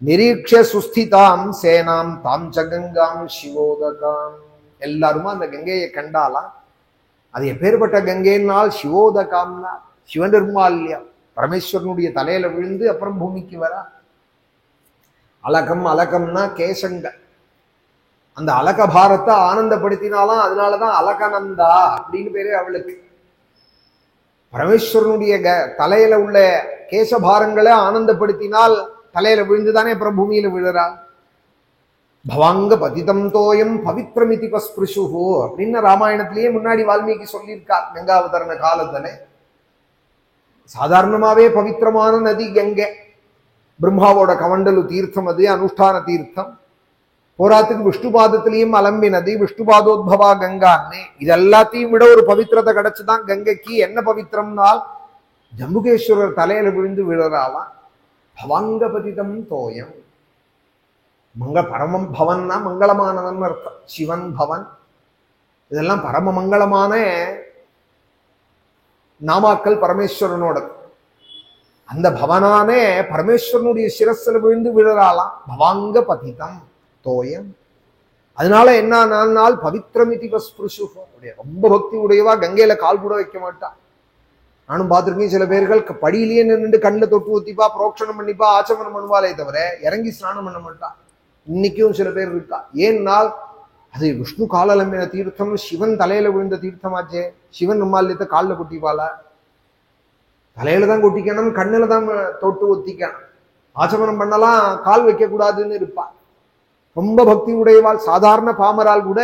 நிரீட்ச சுஸ்திதாம் சேனாம் தாம் சகங்காம் சிவோதகாம். எல்லாருமா அந்த கங்கையை கண்டாலாம். அது எப்பேற்பட்ட கங்கைனால் சிவோதகாம்னா சிவன் நிர்மால்யா, பரமேஸ்வரனுடைய தலையில விழுந்து அப்புறம் பூமிக்கு வரா. அலகம், அலகம்னா கேசங்கள். அந்த அலக பாரத்தை ஆனந்தப்படுத்தினாலாம். அதனாலதான் அலகநந்தா அப்படின்னு பேரு அவளுக்கு. பரமேஸ்வரனுடைய தலையில உள்ள கேசபாரங்களை ஆனந்தப்படுத்தினால் தலையில விழுந்துதானே அப்புறம் பூமியில விழுறாள். பவாங்க பதிதம் தோயம் பவித்ரமிதி பஸ்பிருஷுஹு அப்படின்னு ராமாயணத்திலேயே முன்னாடி வால்மீகி சொல்லியிருக்கார். கங்காவதரண காலத்துல சாதாரணமாவே பவித்திரமான நதி கங்கை. பிரம்மாவோட கமண்டலு தீர்த்தம் அது, அனுஷ்டான தீர்த்தம். போராத்துக்கு விஷ்ணுபாதத்திலையும் அலம்பினது, விஷ்ணுபாதோத்பவா கங்கான்னு. இது எல்லாத்தையும் விட ஒரு பவித்திரத்தை கிடைச்சுதான் கங்கைக்கு. என்ன பவித்திரம்னால் ஜம்புகேஸ்வரர் தலையில விழுந்து விழுறாலாம். பவாங்க பதிதம் தோயம். பரமம் பவன்னா மங்களமானவன் அர்த்தம். சிவன் பவன் இதெல்லாம் பரம மங்களமான நாமாக்கள் பரமேஸ்வரனோட. அந்த பவனானே பரமேஸ்வரனுடைய சிரஸ்ல விழுந்து விழறாலாம். பவாங்க பதிதம் தோயம். அதனால என்ன நாள் பவித்ரமிதி பஸ்புருஷு. ரொம்ப பக்தி உடையவா கங்கையில கால் கூட வைக்க மாட்டா. நானும் பார்த்திருக்கேன். சில பேர்கள் படியிலேயே நின்று கண்ணில் தொட்டு ஊத்திப்பா, புரோக்ஷணம் பண்ணிப்பா, ஆச்சமனம் பண்ணுவாளே தவிர இறங்கி ஸ்நானம் பண்ண மாட்டா. இன்னைக்கும் சில பேர் இருக்கா. ஏன்னால் அது விஷ்ணு காலலம்பின தீர்த்தம், சிவன் தலையில விழுந்த தீர்த்தமாச்சே. சிவன் நம்மாலயத்தை காலில் கொட்டிப்பாளா? தலையில தான் கொட்டிக்கணும், கண்ணுல தான் தொட்டு ஒத்திக்கணும். ஆச்சமனம் பண்ணலாம், கால் வைக்க கூடாதுன்னு இருப்பா. ரொம்ப பக்தி உடையவாள். சாதாரண பாமரால் கூட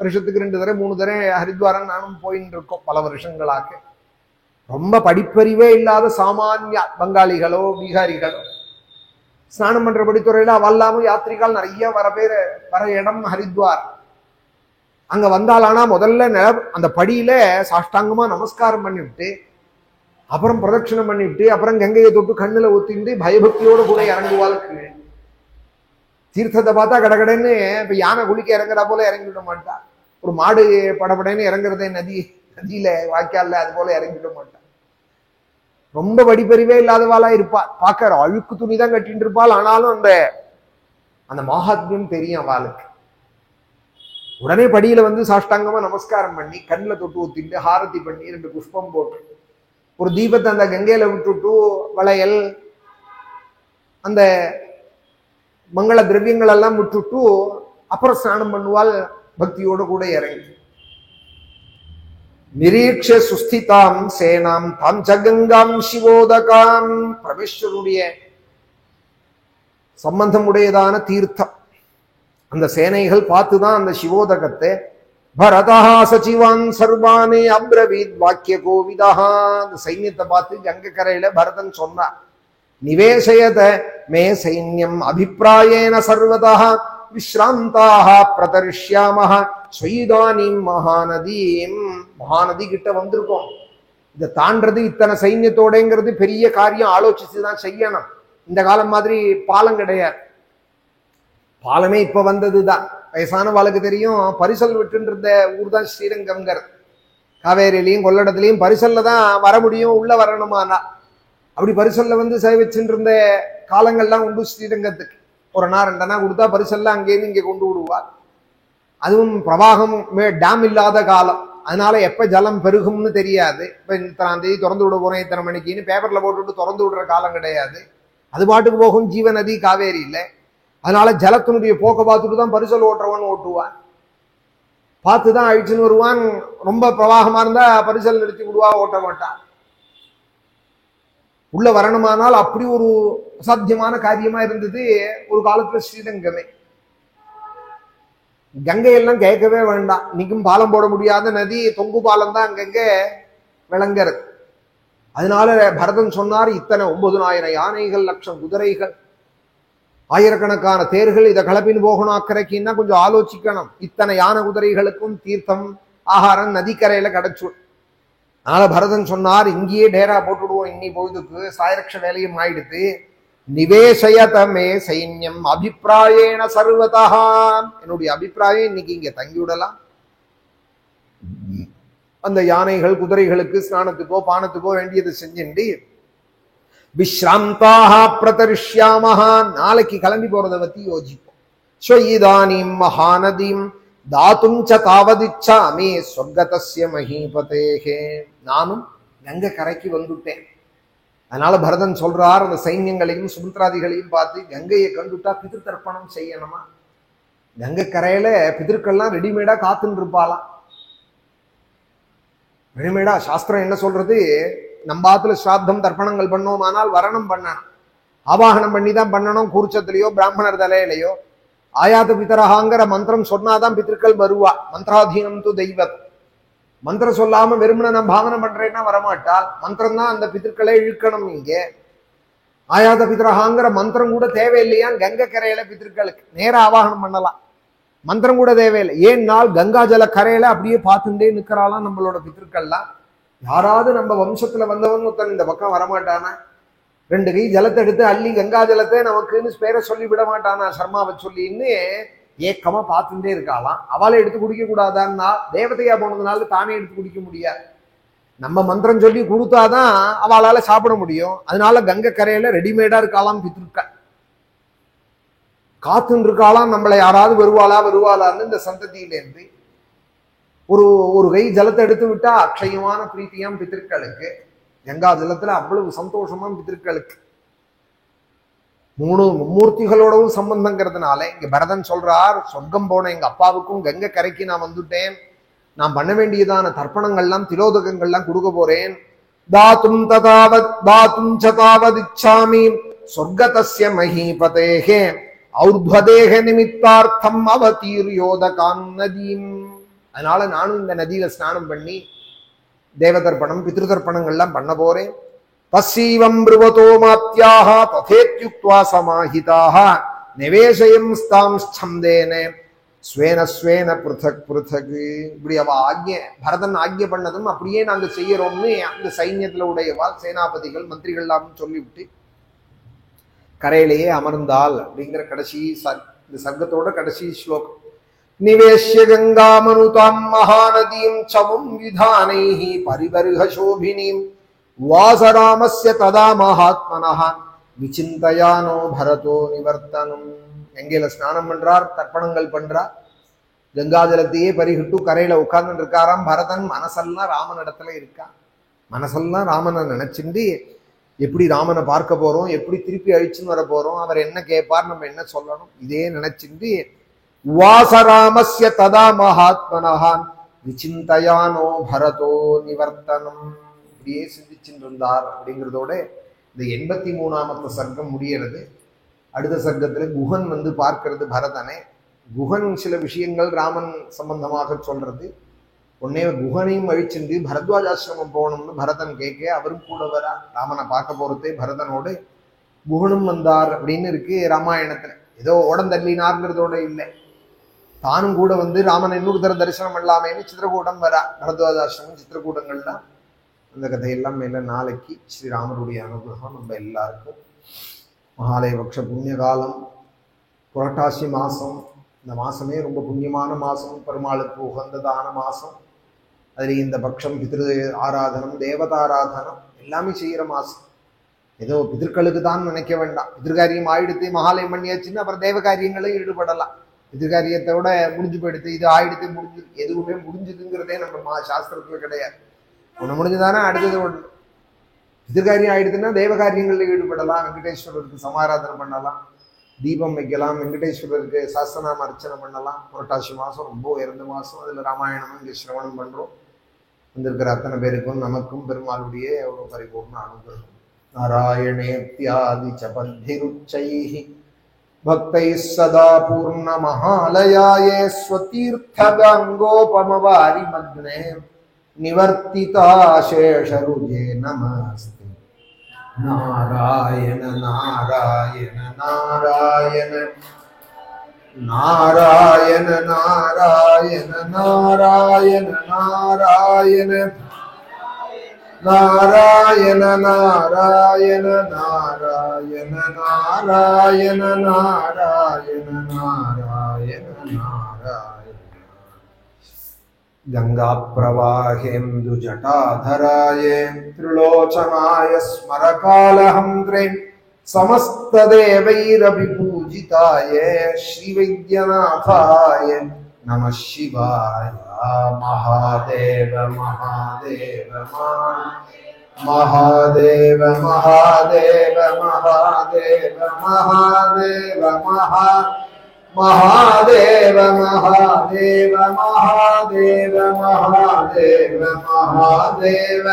வருஷத்துக்கு 2 தடவை 3 தடவை ஹரித்வாரம் நானும் போயின்னு இருக்கோம் பல வருஷங்களாக. ரொம்ப படிப்பறிவே இல்லாத சாமானிய பங்காளிகளோ பீகாரிகளோ ஸ்நானம் பண்ற படித்துறையில அவல்லாமல் யாத்திரிகால் நிறைய வர இடம் ஹரித்வார். அங்க வந்தாலானா முதல்ல அந்த படியில சாஷ்டாங்கமா நமஸ்காரம் பண்ணிவிட்டு, அப்புறம் பிரதட்சணம் பண்ணிவிட்டு, அப்புறம் கங்கையை தொட்டு கண்ணுல ஒத்திண்டு பயபக்தியோட கூட இறங்குவாள் கீழே. தீர்த்தத்தை பார்த்தா கடகடன்னு இப்ப யானை குளிக்க இறங்குறா போல இறங்கிவிட மாட்டா. ஒரு மாடு படப்படன்னு இறங்குறதே நதியில வாய்க்கால அது போல இறங்கிவிட மாட்டா. ரொம்ப படிப்பறிவே இல்லாதவாளா இருப்பா. பார்க்கற அழுக்கு துணி தான் கட்டிட்டு இருப்பாள். ஆனாலும் அந்த மகாத்மியம் தெரியும் அவளுக்கு. உடனே படியில வந்து சாஷ்டாங்கமா நமஸ்காரம் பண்ணி கண்ணில் தொட்டு ஊத்திட்டு ஹாரதி பண்ணி 2 புஷ்பம் போட்டு ஒரு தீபத்தை அந்த கங்கையில விட்டுட்டு வளையல் அந்த மங்கள திரவியங்கள் எல்லாம் விட்டுட்டு அப்புறம் ஸ்நானம் பண்ணுவாள் பக்தியோட கூட இறங்கி. நிரீட்ச சுஸ்திதாம் சேனாம் தாம் ஜகங்காம் சிவோதகாம். பரமேஸ்வருடைய சம்பந்தம் உடையதான தீர்த்தம். அந்த சேனைகள் பார்த்துதான் அந்த சிவோதகத்தை பரதா சச்சிவான் சர்வானே அப்ரவீத் வாக்கிய கோவிதா. அந்த சைன்யத்தை பார்த்து கங்கை கரையில பரதன் சொன்னார், நிவேசயத மே சைன்யம் அபிப்பிராயேன சர்வதா விஸ்ராந்தாக பிரதர்ஷ்யாமஹ ஸ்வயிதானீம் மகாநதீம். மகாநதி கிட்ட வந்திருக்கோம். இதை தாண்டது இத்தனை சைன்யத்தோடங்கிறது பெரிய காரியம். ஆலோசிச்சுதான் செய்யணும். இந்த காலம் மாதிரி பாலம் கிடையாது. பாலமே இப்ப வந்ததுதான். வயசான வாழ்க்கை தெரியும். பரிசல் விட்டு இருந்த ஊர் தான் ஸ்ரீரங்கம்ங்கிறது. காவேரியிலையும் கொள்ளடத்துலையும் பரிசல்ல தான் வர முடியும், உள்ள வரணுமானா. அப்படி பரிசல்ல வந்து சேவிச்சுட்டு இருந்த காலங்கள்லாம் உண்டு ஸ்ரீரங்கத்துக்கு. 1 நாள் 2 நாள் கொடுத்தா பரிசல்லாம் அங்கேயிருந்து இங்கே கொண்டு விடுவார். அதுவும் பிரவாகம் டேம் இல்லாத காலம். அதனால எப்ப ஜலம் பெருகும்னு தெரியாது. இப்ப இத்தனாம் தேதி திறந்து விட போறேன் இத்தனை மணிக்குன்னு பேப்பர்ல போட்டுவிட்டு திறந்து விடுற காலம் கிடையாது. அது பாட்டுக்கு போகும் ஜீவநதி காவேரி இல்லை. அதனால ஜலத்தினுடைய போக்க பார்த்துட்டு தான் பரிசல் ஓட்டுறவன் ஓட்டுவான். பார்த்துதான் அழிச்சுன்னு வருவான். ரொம்ப பிரவாகமா இருந்தா பரிசல் நிறுத்தி விடுவா, ஓட்ட மாட்டான். உள்ள வரணுமானால் அப்படி ஒரு அசாத்தியமான காரியமா இருந்தது ஒரு காலத்துல ஸ்ரீரங்கமே. கங்கையெல்லாம் கேட்கவே வேண்டாம். இன்னைக்கும் பாலம் போட முடியாத நதி தொங்கு பாலம் தான் அங்கங்க விளங்குறது. அதனால பரதன் சொன்னார், இத்தனை 9000 யானைகள், 1,00,000 குதிரைகள், ஆயிரக்கணக்கான தேர்கள், இதை கலப்பின்னு போகணும் அக்கறைக்குன்னா கொஞ்சம் ஆலோசிக்கணும். இத்தனை யானை குதிரைகளுக்கும் தீர்த்தம் ஆகாரம் நதிக்கரையில கிடைச்சு. அதனால பரதன் சொன்னார், இங்கேயே டேரா போட்டுடுவோம். இன்னி பொழுதுக்கு சாயரக்ஷ வேலையும் ஆயிடுத்து. நிவேசயதமே சைன்யம் அபிப்பிராயேன சர்வதா. என்னுடைய அபிப்பிராயம் இன்னைக்கு இங்க தங்கிவிடலாம். அந்த யானைகள் குதிரைகளுக்கு ஸ்நானத்துக்கோ பானத்துக்கோ வேண்டியது செஞ்சுண்டு விஸ்ராந்தாக பிரதர்ஷ்யாமஹா. நாளைக்கு கிளம்பி போறதை பத்தி யோசிப்போம். ஸ்வயிதானீம் மகாநதீம் தாத்தும் ச தாவதிச்சாமி ஸ்வர்கதஸ்ய மஹீபதேஹே. நானும் கங்கை கரைக்கு வந்துட்டேன். அதனால பரதன் சொல்றார், அந்த சைன்யங்களையும் சுமந்திராதிகளையும் பார்த்து, கங்கையை கண்டுட்டா பிதிரு தர்ப்பணம் செய்யணுமா? கங்கை கரையில பிதிருக்கள்லாம் ரெடிமேடா காத்துன்னு இருப்பாளாம். ரெடிமேடா சாஸ்திரம் என்ன சொல்றது, நம்பாத்துல ஸ்ராத்தம் தர்ப்பணங்கள் பண்ணோம், ஆனால் வரணம் பண்ணணும், ஆவாகனம் பண்ணி தான் பண்ணணும். கூர்ச்சத்திலேயோ பிராமணர் தலையிலையோ ஆயாத பிதரகாங்கிற மந்திரம் சொன்னாதான் பித்திருக்கள் வருவா. மந்திராதீனம் து தெய்வத். மந்திரம் சொல்லாம வெறுமனை நான் பாவனை பண்றேன்னா வரமாட்டால். மந்திரம் தான் அந்த பித்திருக்களை இழுக்கணும். இங்கே ஆயாத பிதரகாங்கிற மந்திரம் கூட தேவையில்லையான் கங்கை கரையில பித்திருக்களுக்கு நேர ஆவாகனம் பண்ணலாம். மந்திரம் கூட தேவையில்லை. ஏன்னால் கங்கா ஜல கரையில அப்படியே பார்த்துட்டே நிற்கிறாளாம் நம்மளோட பித்திருக்கள்லாம். யாராவது நம்ம வம்சத்துல வந்தவன் ஒருத்தன் இந்த பக்கம் வரமாட்டானா? 2 கை ஜலத்தை எடுத்து அள்ளி கங்கா ஜலத்தை நமக்குன்னு பேரை சொல்லி விட மாட்டானா சர்மாவை சொல்லின்னு ஏக்கமா பார்த்துட்டே இருக்காளாம். அவளை எடுத்து குடிக்க கூடாதான்னா தேவதையா போனதுனால தானே எடுத்து குடிக்க முடியாது. நம்ம மந்திரம் சொல்லி கொடுத்தாதான் அவளால சாப்பிட முடியும். அதனால கங்கை கரையில ரெடிமேடா இருக்காளாம் பித்ருக்கள். காத்துன்னு இருக்காளாம் நம்மளை யாராவது வருவாளான்னு இந்த சந்ததியிலேருந்து ஒரு கை ஜலத்தை எடுத்து விட்டா அக்ஷயமான பிரீத்தியாம் பித்திருக்களுக்கு. கங்கா ஜலத்துல அவ்வளவு சந்தோஷமா பித்திருக்களுக்கு. 3 மும்மூர்த்திகளோடவும் சம்பந்தங்கிறதுனால இங்க பரதன் சொல்றார், சொர்க்கம் போன எங்க அப்பாவுக்கும் கங்கை கரைக்கு நான் வந்துட்டேன். நான் பண்ண வேண்டியதான தர்ப்பணங்கள்லாம் திலோதகங்கள்லாம் கொடுக்க போறேன். தாத்தும் சதாவதிச்சாமி சொர்க்கதஸ்ய மஹீபதேஹே ஔர்த்வதேஹ நிமித்தார்த்தம் அவதீர்யோதகான் நதீம். அதனால நானும் இந்த நதியில ஸ்நானம் பண்ணி தேவதர்ப்பணம் பித்ருதர்ப்பணங்கள்லாம் பண்ண போறேன். தஸ்ஸீவம் ப்ருவதோ மாத்யாஹ ததேத்யுக்த்வா சமாஹிதாஹ நிவேஷயம் ஸ்தாம் ஸ்சந்தேன ஸ்வேன ஸ்வேன புருதக் புருதக். இப்படி அவ பரதன் ஆக்ஞை பண்ணதும் அப்படியே நாங்க செய்யறோம்னு அந்த சைன்யத்துல உடையவாள் சேனாபதிகள் மந்திரிகள்லாம் சொல்லிவிட்டு கரையிலேயே அமர்ந்தாள் அப்படிங்கிற கடைசி இந்த சர்க்கத்தோட கடைசி ஸ்லோகம். நிவேஷ்ய கங்காமனுதாம் மகாநதீம் சமும் விதானைஹி பரிவர்ஹ சோபினீம் வாசராமஸ்ய ததா மகாத்மனஹ விசிந்தயானோ பரதோ நிவர்த்தனம். கங்கையில ஸ்நானம் பண்றார், தர்ப்பணங்கள் பண்றார், கங்காஜலத்தையே பரிகிட்டு கரையில உட்கார்ந்து இருக்காராம். பரதன் மனசெல்லாம் ராமன் இடத்துல இருக்கா. மனசெல்லாம் ராமனை நினைச்சுண்டு எப்படி ராமனை பார்க்க போறோம், எப்படி திருப்பி அழிச்சுன்னு வர போறோம், அவர் என்ன கேட்பார், நம்ம என்ன சொல்லணும், இதே நினைச்சுண்டு வாசராமஸ்ய ததா மகாத்மனஹான் விசிந்தயானோ பரதோ நிவர்த்தனம் இப்படியே சிந்திச்சுட்டு இருந்தார். அப்படிங்கிறதோட இந்த 83ஆவது சர்க்கம் முடியறது. அடுத்த சர்க்கத்துல குஹன் வந்து பார்க்கிறது பரதனை. குஹன் சில விஷயங்கள் ராமன் சம்பந்தமாக சொல்றது. உடனே குஹனையும் அழிச்சுண்டு பரத்வாஜாசிரமம் போகணும்னு பரதன் கேட்க அவரும் கூட வரா. ராமனை பார்க்க போறதே பரதனோடு குஹனும் வந்தார் அப்படின்னு இருக்கு ராமாயணத்துல. ஏதோ ஓடந்தள்ளினார்ங்கிறதோட இல்லை, தானும் கூட வந்து ராமன் இன்னொரு தர தரிசனம் இல்லாமேன்னு சித்திரக்கூடம் வரா. பரத்வாஜாசிரமம் சித்திரக்கூடங்கள்லாம் அந்த கதையெல்லாம் மேல நாளைக்கு. ஸ்ரீராமருடைய அனுகிரகம் நம்ம எல்லாருக்கும். மகாலயபக்ஷ புண்ணிய காலம், புரட்டாசி மாசம். இந்த மாசமே ரொம்ப புண்ணியமான மாசம், பெருமாளுக்கு உகந்ததான மாசம். அதுல இந்த பட்சம் பிதிரு ஆராதனம், தேவதாராதனம் எல்லாமே செய்யற மாசம். ஏதோ பிதர்களுக்கு தான் நினைக்க வேண்டாம். பிதிர்காரியம் ஆயிடுத்து மகாலயம் பண்ணியாச்சுன்னு அப்புறம் தேவ காரியங்களும் ஈடுபடலாம். பிதிர்காரியத்தை விட முடிஞ்சு போயிடுத்து, இது ஆயிடுத்து முடிஞ்சு, எதுவுமே முடிஞ்சதுங்கிறதே நம்ம சாஸ்திரத்துல கிடையாது. ஒண்ணு முடிஞ்சுதானே அடுத்தது ஒண்ணு. பிதிர்காரியம் ஆயிடுத்துன்னா தேவ காரியங்கள்ல ஈடுபடலாம். வெங்கடேஸ்வரருக்கு சமாராதனை பண்ணலாம், தீபம் வைக்கலாம், வெங்கடேஸ்வரருக்கு சாஸ்திரநாம அர்ச்சனை பண்ணலாம். புரட்டாசி மாசம் ரொம்ப உயர்ந்த மாசம். அதுல ராமாயணமும் இங்க சிரவணம் பண்றோம். வந்திருக்கிற அத்தனை பேருக்கும் நமக்கும் பெருமாளுடைய எவ்வளவு பரிபூர்ண அனுகிரகம். நாராயணேத்யாதி சபத்திருச்சைஹி பக்தைः சதா பூர்ண மகாலயாயே ஸ்வதீர்த்த கங்கோபமவாரி மக்னே நிவர்த்திதா சேஷருஜே நமஸ்தே. நாராயண நாராயண நாராயண நாராயண நாராயண நாராயண நாராயண நாராயண நாராயண நாராயண நாராயண நாராயண நாராயண நாராயண. கங்கா பிரவாஹேந்து ஜடாதராயே த்ரிலோச்சனாய ஸ்மரகாலஹம்த்ரே समस्तदेवैरभिपूजिताये श्रीवैद्यनाथाय नमः शिवाय. महादेव महादेव महादेव महादेव महादेव महादेव महादेव महादेव महादेव महादेव महादेव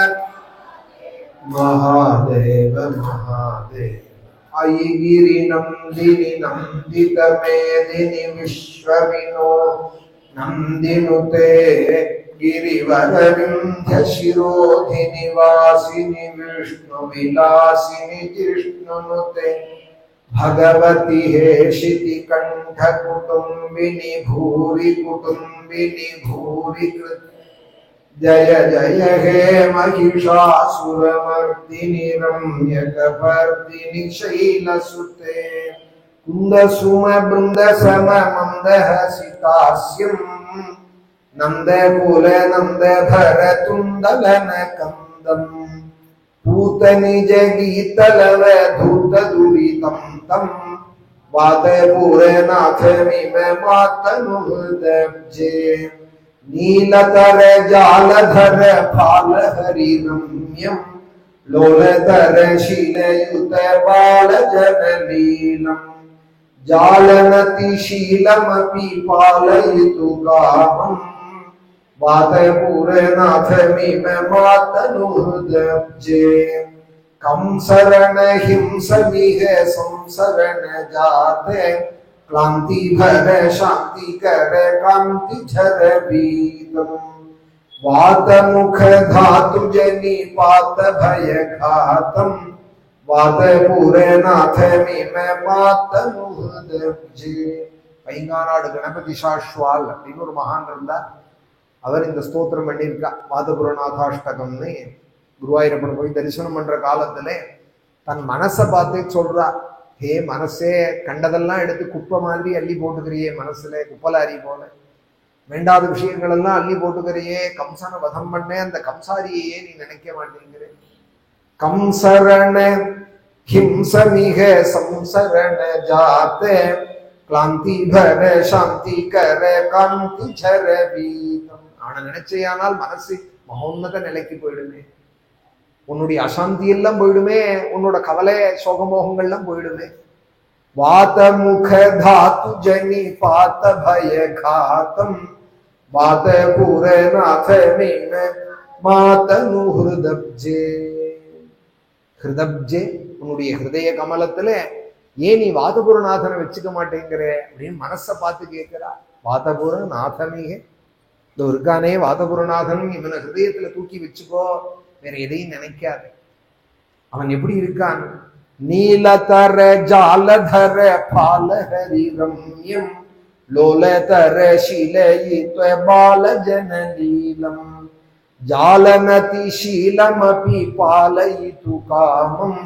महादेव महादेव. अयिगिरि नंदिनि नंदित मेदिनि विश्वविनो नंदिनुते गिरिवरविंध्य शिरोधिनि वासिनि विष्णु विलासिनि जिष्णुनुते भगवति हेशिति कंठ कुटुंबिनि भूरि कृत जय जय हे महिषासुरमर्दिनि रम्यकपर्दिनि शैलसुते कुन्दसुम बृन्दसम मन्दहसितास्यम् नन्दकुल नन्दधर तुन्दलनकन्दम् पूतनिज गीतलव धूत दुरितं तं वातपुरनाथमिम मातनुहृदब्जे नीलतर जालधर फालहरिरम्यं लोलतर शीलयुत बालजनलीलम् जालनतिशीलमपि पालयितु कामम् वातपुरनाथमिम मातनुहृदब्जे कंसरण हिंसमिह संसरण जाते क्लांतिभर शांतिकर कांतिझर वीतम् वातमुख धातु जनि पात भय घातम् वातपुरनाथमिम मातनुहृदब्जे பைங்கானாடு கணபதி சாஷ்வால் அப்படின்னு ஒரு மகான் இருந்தார். அவர் இந்த ஸ்தோத்திரம் பண்ணியிருக்கா. வாதபுரநாதாஷ்டகம்னு குருவாயூரப்பன் போய் தரிசனம் பண்ற காலத்துல தன் மனசை பார்த்து சொல்றா, ஹே மனசே, கண்டதெல்லாம் எடுத்து குப்பை மாதிரி அள்ளி போட்டுக்கிறியே, மனசுல குப்பலாரி போல வேண்டாத விஷயங்கள் எல்லாம் அள்ளி போட்டுக்கிறியே, கம்சனை வதம் பண்ண அந்த கம்சாரியே நீ நினைக்க மாட்டேங்கிற. கம்சரண ஹிம்சமிக சம்சரண ஜாத்தே கிளாந்தி பர சாந்தி கர காந்தி ஜர வீதம். அவனை நினைச்சையானால் மனசு மகோன்னத நிலைக்கு போயிடுமே, உன்னுடைய அசாந்தி எல்லாம் போயிடுமே, உன்னோட கவலை சோகமோகங்கள்லாம் போயிடுமே. வாத முக தாத்து ஜனி பாத்த பய காத்தம் வாத பூரநாத மீன மாதனு ஹிருதப்ஜே. ஹிருதப்ஜே, உன்னுடைய ஹிருதய கமலத்துல ஏன் நீ வாதபுரநாதனை வச்சுக்க மாட்டேங்கிற அப்படின்னு மனசை பார்த்து கேட்கிறா. வாதபுரநாதனே இதோ இருக்கானே வாதபுரநாதன், இவனை ஹிருதயத்துல தூக்கி வச்சுக்கோ, வேற எதையும் நினைக்காது. அவன் எப்படி இருக்கான்? நீலதர ஜாலதர பாலஹரி ரம்யம் லோலதர ஷீலயித்வ பாலஜனலீலம் ஜாலனதி ஷீலமபி பாலயிது காமம்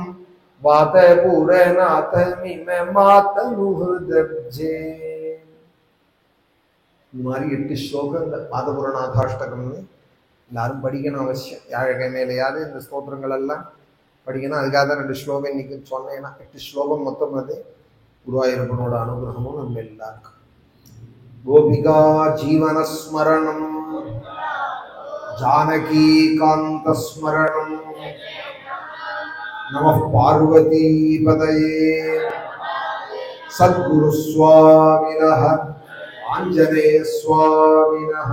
வாதபுரநாதமிம மாதனுஹிருதப்ஜே. இந்த மாதிரி 8 ஸ்லோகங்கள் வாதபுரநாதாஷ்டகம்னு எல்லாரும் படிக்கணும் அவசியம். யாழகமேலையாவது இந்த ஸ்தோத்திரங்கள் எல்லாம் படிக்கணும். அதுக்காக தான் 2 ஸ்லோகம் இன்னைக்கு சொன்னேன்னா 8 ஸ்லோகம் மொத்தம். அது குருவாயூரப்பனோட அனுகிரகமும் நம்ம எல்லாருக்கும். கோபிகா ஜீவனஸ்மரணம் ஜானகி காந்தஸ்மரணம் நமः பார்வதி பதயே. சத்குரு சுவாமினः ஆஞ்சநேய சுவாமினः